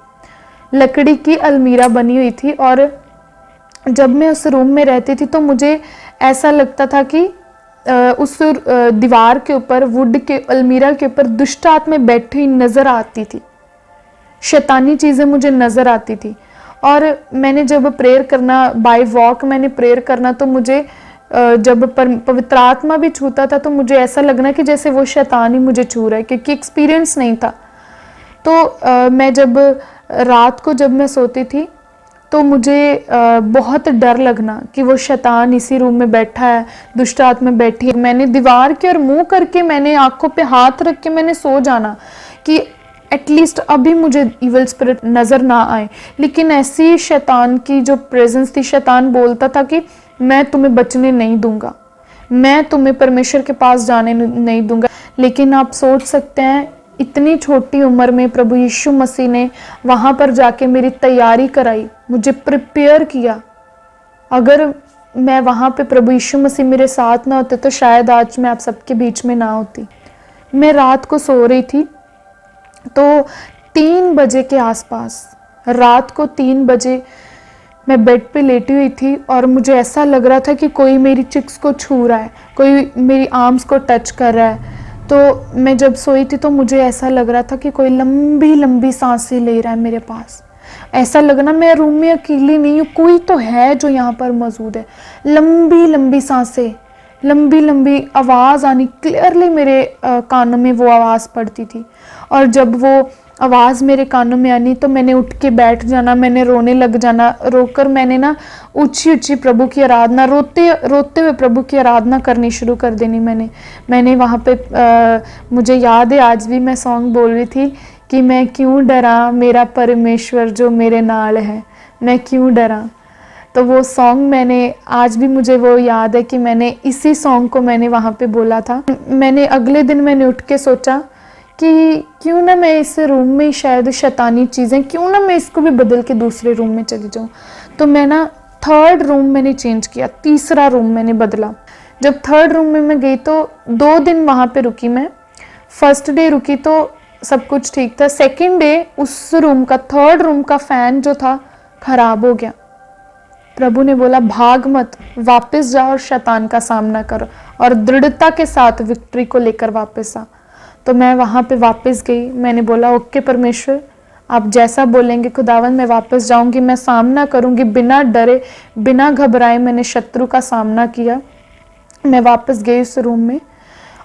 लकड़ी की अलमीरा बनी हुई थी। और जब मैं उस रूम में रहती थी तो मुझे ऐसा लगता था कि उस दीवार के ऊपर, वुड के अलमीरा के ऊपर दुष्ट आत्माएं बैठी हुई नज़र आती थी, शैतानी चीज़ें मुझे नज़र आती थी। और मैंने जब प्रेयर करना, बाय वॉक मैंने प्रेयर करना, तो मुझे जब पवित्र आत्मा भी छूता था तो मुझे ऐसा लगना कि जैसे वो शैतान ही मुझे छू रहा है, क्योंकि एक्सपीरियंस नहीं था। तो मैं जब रात को जब मैं सोती थी तो मुझे बहुत डर लगना कि वो शैतान इसी रूम में बैठा है, दुष्ट आत्मा बैठी है। मैंने दीवार के और मुंह करके, मैंने आंखों पे हाथ रख के मैंने सो जाना कि एटलीस्ट अभी मुझे इविल स्पिरिट नज़र ना आए। लेकिन ऐसी शैतान की जो प्रेजेंस थी, शैतान बोलता था कि मैं तुम्हें बचने नहीं दूंगा, मैं तुम्हें परमेश्वर के पास जाने नहीं दूंगा। लेकिन आप सोच सकते हैं, इतनी छोटी उम्र में प्रभु यीशु मसीह ने वहाँ पर जाके मेरी तैयारी कराई, मुझे प्रिपेयर किया। अगर मैं वहाँ पे प्रभु यीशु मसीह मेरे साथ ना होते तो शायद आज मैं आप सबके बीच में ना होती। मैं रात को सो रही थी तो 3 बजे के आसपास, रात को 3 बजे मैं बेड पे लेटी हुई थी और मुझे ऐसा लग रहा था कि कोई मेरी चिक्स को छू रहा है, कोई मेरी आर्म्स को टच कर रहा है। तो मैं जब सोई थी तो मुझे ऐसा लग रहा था कि कोई लंबी लंबी सांसें ले रहा है मेरे पास। ऐसा लगना मैं रूम में अकेली नहीं हूँ, कोई तो है जो यहाँ पर मौजूद है। लंबी लंबी सांसें, लंबी लंबी आवाज़ आनी, क्लियरली मेरे कानों में वो आवाज़ पड़ती थी। और जब वो आवाज़ मेरे कानों में आनी तो मैंने उठ के बैठ जाना, मैंने रोने लग जाना। रोकर मैंने ना ऊंची ऊंची प्रभु की आराधना, रोते रोते हुए प्रभु की आराधना करनी शुरू कर देनी। मैंने वहाँ पे मुझे याद है आज भी मैं सॉन्ग बोल रही थी कि मैं क्यों डरा, मेरा परमेश्वर जो मेरे नाल है, मैं क्यों डरा। तो वो सॉन्ग मैंने आज भी, मुझे वो याद है कि मैंने इसी सॉन्ग को मैंने वहाँ पे बोला था। मैंने अगले दिन मैंने उठ के सोचा कि क्यों ना मैं इस रूम में शायद शैतानी चीज़ें, क्यों ना मैं इसको भी बदल के दूसरे रूम में चली जाऊँ। तो मैं ना 3rd रूम मैंने चेंज किया, तीसरा रूम मैंने बदला। जब 3rd रूम में मैं गई तो 2 दिन वहाँ पे रुकी मैं। फर्स्ट डे रुकी तो सब कुछ ठीक था। सेकेंड डे उस रूम का, 3rd रूम का फ़ैन जो था खराब हो गया। प्रभु ने बोला भाग मत, वापस जाओ और शैतान का सामना करो और दृढ़ता के साथ विक्ट्री को लेकर वापस आ। तो मैं वहाँ पे वापस गई। मैंने बोला ओके परमेश्वर, आप जैसा बोलेंगे खुदावन, मैं वापस जाऊँगी, मैं सामना करूँगी बिना डरे, बिना घबराए। मैंने शत्रु का सामना किया। मैं वापस गई उस रूम में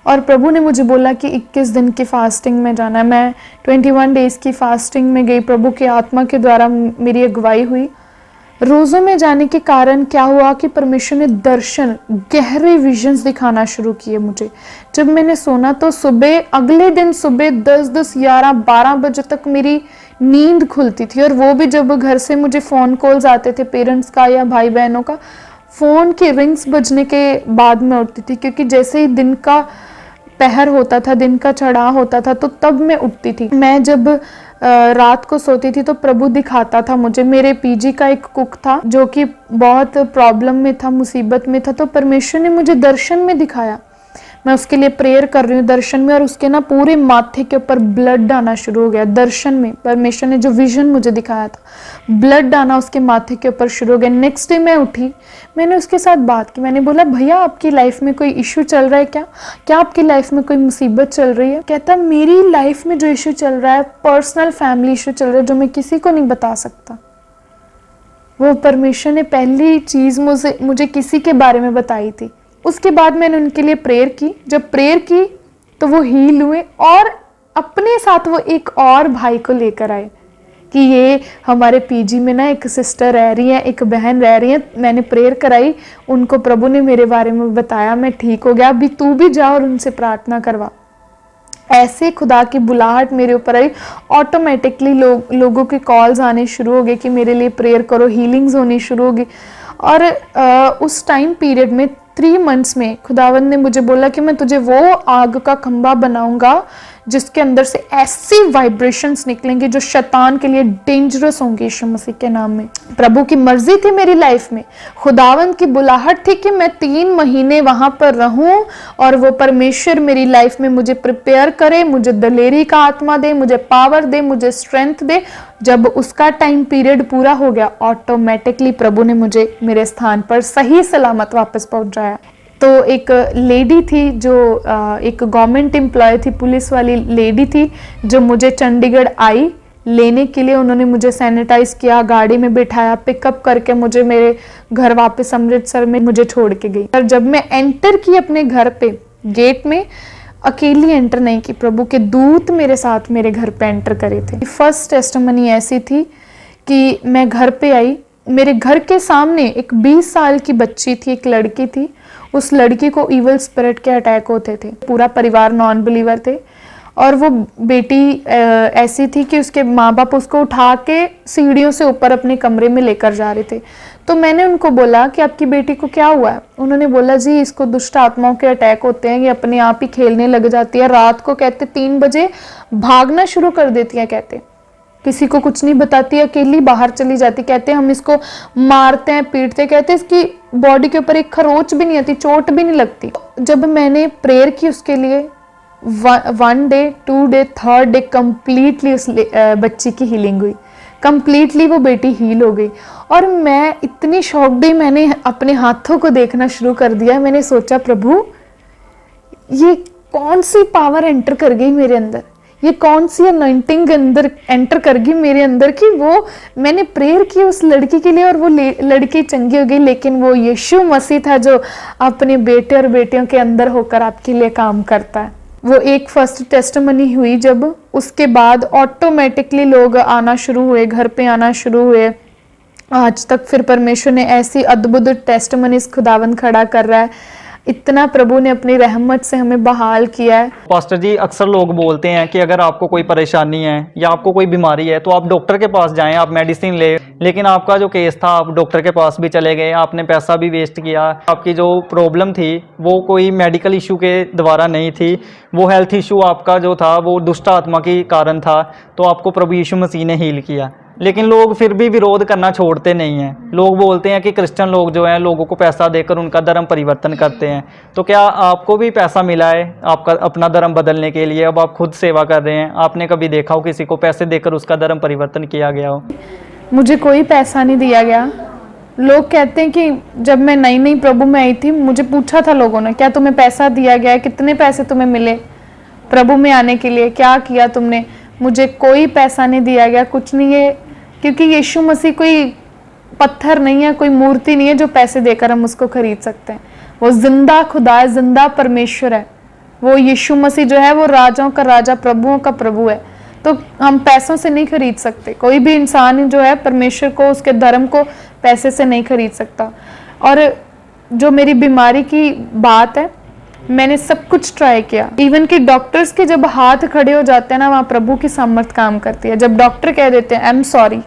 और प्रभु ने मुझे बोला कि 21 दिन की फास्टिंग में जाना है। मैं 21 डेज़ की फास्टिंग में गई। प्रभु की आत्मा के द्वारा मेरी अगुवाई हुई। रोज़ों में जाने के कारण क्या हुआ कि परमेश्वर ने दर्शन, गहरे विजन्स दिखाना शुरू किए मुझे। जब मैंने सोना तो सुबह, अगले दिन सुबह 10, 11, 12 बजे तक मेरी नींद खुलती थी। और वो भी जब घर से मुझे फ़ोन कॉल्स आते थे पेरेंट्स का या भाई बहनों का, फ़ोन के रिंग्स बजने के बाद मैं उठती थी, क्योंकि जैसे ही दिन का पहर होता था, दिन का चढ़ाव होता था, तो तब मैं उठती थी। मैं जब रात को सोती थी तो प्रभु दिखाता था मुझे। मेरे पीजी का एक कुक था जो कि बहुत प्रॉब्लम में था, मुसीबत में था, तो परमेश्वर ने मुझे दर्शन में दिखाया। मैं उसके लिए प्रेयर कर रही हूँ दर्शन में, और उसके ना पूरे माथे के ऊपर ब्लड आना शुरू हो गया। दर्शन में परमेश्वर ने जो विजन मुझे दिखाया था, ब्लड आना उसके माथे के ऊपर शुरू हो गया। नेक्स्ट डे मैं उठी, मैंने उसके साथ बात की। मैंने बोला भैया आपकी लाइफ में कोई इशू चल रहा है क्या आपकी लाइफ में कोई मुसीबत चल रही है? कहता मेरी लाइफ में जो इशू चल रहा है, पर्सनल फैमिली इशू चल रहा है, जो मैं किसी को नहीं बता सकता। वो परमेश्वर ने पहली चीज़ मुझे किसी के बारे में बताई थी। उसके बाद मैंने उनके लिए प्रेयर की। जब प्रेयर की तो वो हील हुए, और अपने साथ वो एक और भाई को लेकर आए कि ये हमारे पीजी में ना एक सिस्टर रह रही है, एक बहन रह रही है। मैंने प्रेयर कराई, उनको प्रभु ने मेरे बारे में बताया, मैं ठीक हो गया, अभी तू भी जा और उनसे प्रार्थना करवा। ऐसे खुदा की बुलाहट मेरे ऊपर आई। ऑटोमेटिकली लोगों के कॉल्स आने शुरू हो गए कि मेरे लिए प्रेयर करो, हीलिंग्स होनी शुरू हो गई। और उस टाइम पीरियड में 3 मंथ्स में खुदावंद ने मुझे बोला कि मैं तुझे वो आग का खंभा बनाऊंगा जिसके अंदर से ऐसी वाइब्रेशंस निकलेंगे जो शैतान के लिए डेंजरस होंगे, यीशु मसीह के नाम में। प्रभु की मर्जी थी मेरी लाइफ में, खुदावंद की बुलाहट थी कि मैं 3 महीने वहां पर रहूं और वो परमेश्वर मेरी लाइफ में मुझे प्रिपेयर करे, मुझे दलेरी का आत्मा दे, मुझे पावर दे, मुझे स्ट्रेंथ दे। जब उसका टाइम पीरियड पूरा हो गया, ऑटोमेटिकली प्रभु ने मुझे मेरे स्थान पर सही सलामत वापस पहुंचाया। तो एक लेडी थी जो एक गवर्नमेंट एम्प्लॉय थी, पुलिस वाली लेडी थी, जो मुझे चंडीगढ़ आई लेने के लिए। उन्होंने मुझे सैनिटाइज किया, गाड़ी में बिठाया, पिकअप करके मुझे मेरे घर वापस अमृतसर में मुझे छोड़ के गई। और जब मैं एंटर की अपने घर पे, गेट में अकेली एंटर नहीं की, प्रभु के दूत मेरे साथ मेरे घर पे एंटर करे थे। फर्स्ट टेस्टिमनी ऐसी थी कि मैं घर पे आई, मेरे घर के सामने एक 20 साल की बच्ची थी, एक लड़की थी। उस लड़की को इविल स्पिरिट के अटैक होते थे, पूरा परिवार नॉन बिलीवर थे। और वो बेटी ऐसी थी कि उसके माँ बाप उसको उठा के सीढ़ियों से ऊपर अपने कमरे में लेकर जा रहे थे। तो मैंने उनको बोला कि आपकी बेटी को क्या हुआ है? उन्होंने बोला जी इसको दुष्ट आत्माओं के अटैक होते हैं, ये अपने आप ही खेलने लग जाती है, रात को कहते 3 बजे भागना शुरू कर देती है, कहते किसी को कुछ नहीं बताती, अकेली बाहर चली जाती, कहते हम इसको मारते हैं, पीटते, कहते इसकी बॉडी के ऊपर एक खरोच भी नहीं आती, चोट भी नहीं लगती। जब मैंने प्रेयर की उसके लिए, 1 day 2 day 3rd day completely उस बच्ची की हीलिंग हुई, कंप्लीटली वो बेटी हील हो गई। और मैं इतनी शॉक्ड हुई, मैंने अपने हाथों को देखना शुरू कर दिया। मैंने सोचा प्रभु ये कौन सी पावर एंटर कर गई मेरे अंदर, ये कौन सी अनॉइंटिंग अंदर एंटर कर गई मेरे अंदर कि वो, मैंने प्रेयर की उस लड़की के लिए और वो लड़की चंगी हो गई। लेकिन वो यीशु मसीह था जो अपने बेटे और बेटियों के अंदर होकर आपके लिए काम करता है। वो एक फर्स्ट टेस्टिमनी हुई, जब उसके बाद ऑटोमेटिकली लोग आना शुरू हुए, घर पे आना शुरू हुए। आज तक फिर परमेश्वर ने ऐसी अद्भुत टेस्टिमनीज खुदावंद खड़ा कर रहा है। इतना प्रभु ने अपनी रहमत से हमें बहाल किया है। पास्टर जी, अक्सर लोग बोलते हैं कि अगर आपको कोई परेशानी है या आपको कोई बीमारी है तो आप डॉक्टर के पास जाएं, आप मेडिसिन ले। लेकिन आपका जो केस था, आप डॉक्टर के पास भी चले गए, आपने पैसा भी वेस्ट किया। आपकी जो प्रॉब्लम थी वो कोई मेडिकल इशू के द्वारा नहीं थी, वो हेल्थ इशू आपका जो था वो दुष्ट आत्मा के कारण था। तो आपको प्रभु यीशु मसीह ने हील किया। लेकिन लोग फिर भी विरोध करना छोड़ते नहीं हैं। लोग बोलते हैं कि क्रिश्चियन लोग जो हैं लोगों को पैसा देकर उनका धर्म परिवर्तन करते हैं। तो क्या आपको भी पैसा मिला है आपका अपना धर्म बदलने के लिए? अब आप खुद सेवा कर रहे हैं, आपने कभी देखा हो किसी को पैसे देकर उसका धर्म परिवर्तन किया गया हो? मुझे कोई पैसा नहीं दिया गया। लोग कहते हैं कि जब मैं नई नई प्रभु में आई थी, मुझे पूछा था लोगों ने, क्या तुम्हें पैसा दिया गया है, कितने पैसे तुम्हें मिले प्रभु में आने के लिए, क्या किया तुमने? मुझे कोई पैसा नहीं दिया गया, कुछ नहीं है, क्योंकि यीशु मसीह कोई पत्थर नहीं है, कोई मूर्ति नहीं है जो पैसे देकर हम उसको खरीद सकते हैं। वो जिंदा खुदा है, जिंदा परमेश्वर है। वो यीशु मसीह जो है वो राजाओं का राजा, प्रभुओं का प्रभु है। तो हम पैसों से नहीं खरीद सकते। कोई भी इंसान जो है परमेश्वर को, उसके धर्म को पैसे से नहीं खरीद सकता। और जो मेरी बीमारी की बात है, मैंने सब कुछ ट्राई किया। इवन कि डॉक्टर्स के जब हाथ खड़े हो जाते हैं ना, वहाँ प्रभु की सामर्थ काम करती है। जब डॉक्टर कह देते हैं I am sorry,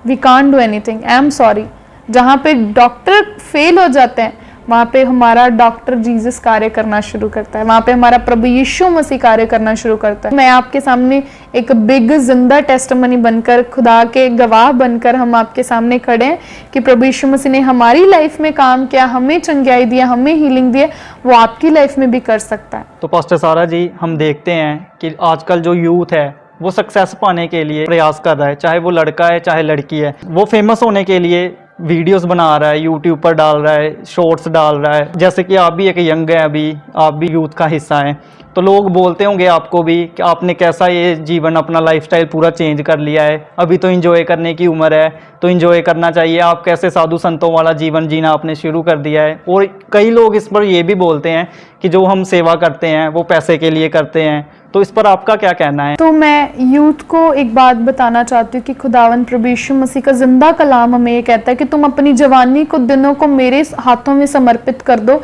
we can't do anything, I am sorry, जहाँ पे डॉक्टर फेल हो जाते हैं वहाँ पे हमारा डॉक्टर जीसस कार्य करना शुरू करता है, वहाँ पे हमारा प्रभु यीशु मसीह कार्य करना शुरू करता है। मैं आपके सामने एक बिग जिंदा टेस्टिमनी बनकर, खुदा के गवाह बनकर हम आपके सामने खड़े हैं कि प्रभु यीशु मसीह ने हमारी लाइफ में काम किया, हमें चंगाई दिया, हमें हीलिंग दिया, वो आपकी लाइफ में भी कर सकता है। तो पास्टर सारा जी, हम देखते हैं कि आजकल जो यूथ है वो सक्सेस पाने के लिए प्रयास कर रहा है, चाहे वो लड़का है चाहे लड़की है। वो फेमस होने के लिए वीडियोस बना रहा है, यूट्यूब पर डाल रहा है, शॉर्ट्स डाल रहा है। जैसे कि आप भी एक यंग है, अभी आप भी यूथ का हिस्सा हैं, तो लोग बोलते होंगे आपको भी कि आपने कैसा ये जीवन, अपना लाइफस्टाइल पूरा चेंज कर लिया है, अभी तो एंजॉय करने की उम्र है, तो एंजॉय करना चाहिए। आप कैसे साधु संतों वाला जीवन जीना आपने शुरू कर दिया है। और कई लोग इस पर ये भी बोलते हैं कि जो हम सेवा करते हैं वो पैसे के लिए करते हैं। तो इस पर आपका क्या कहना है? तो मैं यूथ को एक बात बताना चाहती हूँ कि खुदावंद प्रभु यीशु मसीह का जिंदा कलाम हमें ये कहता है कि तुम अपनी जवानी को, दिनों को मेरे हाथों में समर्पित कर दो,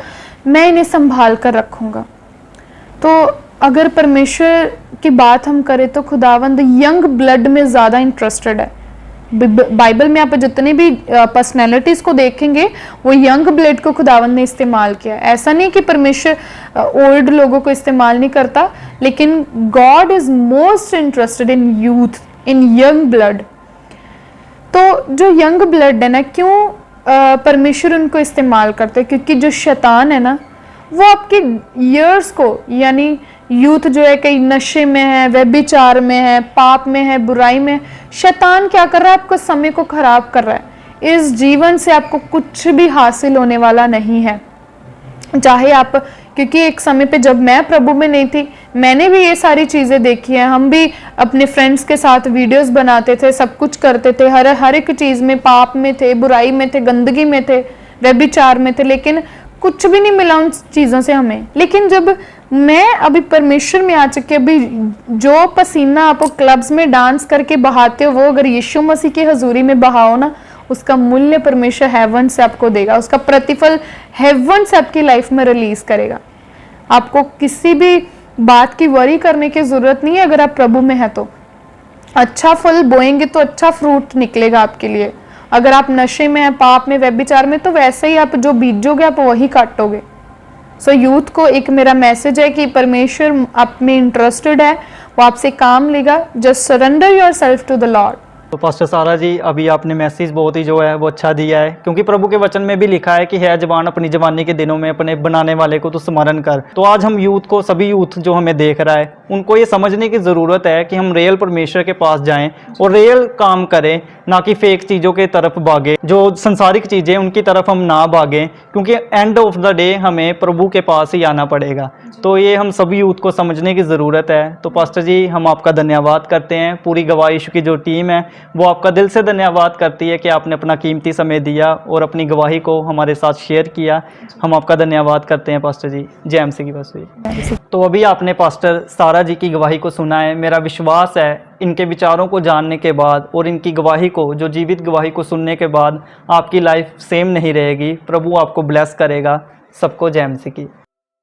मैं इन्हें संभाल कर रखूँगा। तो अगर परमेश्वर की बात हम करें तो खुदावंद यंग ब्लड में ज़्यादा इंटरेस्टेड है। बाइबल में आप जितने भी पर्सनैलिटीज़ को देखेंगे वो यंग ब्लड को खुदावंद ने इस्तेमाल किया। ऐसा नहीं कि परमेश्वर ओल्ड लोगों को इस्तेमाल नहीं करता, लेकिन God is most interested in youth, in young blood. तो जो यंग ब्लड है ना, क्यों परमेश्वर उनको इस्तेमाल करते हैं? क्योंकि जो शैतान है ना, वो आपके ईयर्स को, यानी यूथ जो है कई नशे में है, व्यभिचार में है, पाप में है, बुराई में। शैतान क्या कर रहा है? आपको समय को खराब कर रहा है। इस जीवन से आपको कुछ भी हासिल होने वाला नहीं है। चाहे आप, क्योंकि एक समय पे जब मैं प्रभु में नहीं थी, मैंने भी ये सारी चीज़ें देखी हैं। हम भी अपने फ्रेंड्स के साथ वीडियोस बनाते थे, सब कुछ करते थे, हर एक चीज़ में पाप में थे, बुराई में थे, गंदगी में थे, व्यभिचार में थे, लेकिन कुछ भी नहीं मिला उन चीज़ों से हमें। लेकिन जब मैं अभी परमेश्वर में आ चुकी, अभी जो पसीना आप क्लब्स में डांस करके बहाते हो, वो अगर यीशु मसीह की हजूरी में बहाओ ना, उसका मूल्य परमेश्वर हेवन से आपको देगा, उसका प्रतिफल हेवन से आपकी लाइफ में रिलीज करेगा। आपको किसी भी बात की वरी करने की जरूरत नहीं है। अगर आप प्रभु में है तो अच्छा फल बोएंगे तो अच्छा फ्रूट निकलेगा आपके लिए। अगर आप नशे में हैं, पाप में, व्यभिचार में, तो वैसे ही आप जो बीजोगे आप वही काटोगे। सो यूथ को एक मेरा मैसेज है कि परमेश्वर आप में इंटरेस्टेड है, वो आपसे काम लेगा। Just surrender yourself to the Lord. तो पास्टर सारा जी, अभी आपने मैसेज बहुत ही जो है वो अच्छा दिया है, क्योंकि प्रभु के वचन में भी लिखा है कि है जवान अपनी जवानी के दिनों में अपने बनाने वाले को तो स्मरण कर। तो आज हम यूथ को, सभी यूथ जो हमें देख रहा है, उनको ये समझने की ज़रूरत है कि हम रियल परमेश्वर के पास जाएं और रियल काम करें, ना कि फेक चीज़ों के तरफ भागें। जो संसारिक चीज़ें उनकी तरफ हम ना भागें, क्योंकि एंड ऑफ द डे हमें प्रभु के पास ही आना पड़ेगा। तो ये हम सभी यूथ को समझने की ज़रूरत है। तो पास्टर जी, हम आपका धन्यवाद करते हैं। पूरी गवाह यीशु की जो टीम है वो आपका दिल से धन्यवाद करती है कि आपने अपना कीमती समय दिया और अपनी गवाही को हमारे साथ शेयर किया। हम आपका धन्यवाद करते हैं पास्टर जी। जय एमसी की पास्टर। तो अभी आपने पास्टर सारा जी की गवाही को सुना है। मेरा विश्वास है इनके विचारों को जानने के बाद और इनकी गवाही को, जो जीवित गवाही को सुनने के बाद, आपकी लाइफ सेम नहीं रहेगी। प्रभु आपको ब्लेस करेगा। सबको जय एमसी की।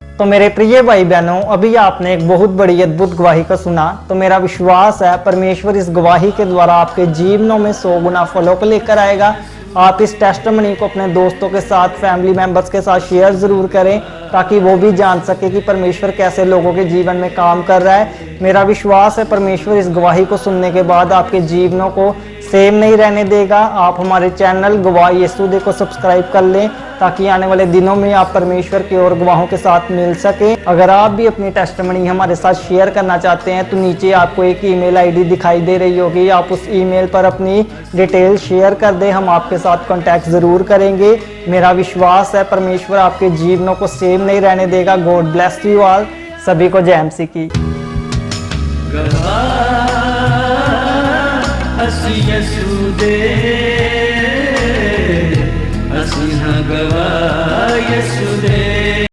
तो मेरे प्रिय भाई बहनों, अभी आपने एक बहुत बड़ी अद्भुत गवाही को सुना। तो मेरा विश्वास है परमेश्वर इस गवाही के द्वारा आपके जीवनों में 100 गुना फलों को लेकर आएगा। आप इस टेस्टिमनी को अपने दोस्तों के साथ, फैमिली मेंबर्स के साथ शेयर ज़रूर करें, ताकि वो भी जान सके कि परमेश्वर कैसे लोगों के जीवन में काम कर रहा है। मेरा विश्वास है परमेश्वर इस गवाही को सुनने के बाद आपके जीवनों को सेम नहीं रहने देगा। आप हमारे चैनल गवाह यीशु को सब्सक्राइब कर लें, ताकि आने वाले दिनों में आप परमेश्वर की और गवाहों के साथ मिल सके। अगर आप भी अपनी टेस्टिमनी हमारे साथ शेयर करना चाहते हैं तो नीचे आपको एक ईमेल आईडी दिखाई दे रही होगी, आप उस ईमेल पर अपनी डिटेल शेयर कर दें, हम आपके साथ कांटेक्ट ज़रूर करेंगे। मेरा विश्वास है परमेश्वर आपके जीवनों को सेम नहीं रहने देगा। God bless you all. सभी को जय एमसी की। गवाह असि यसु दे।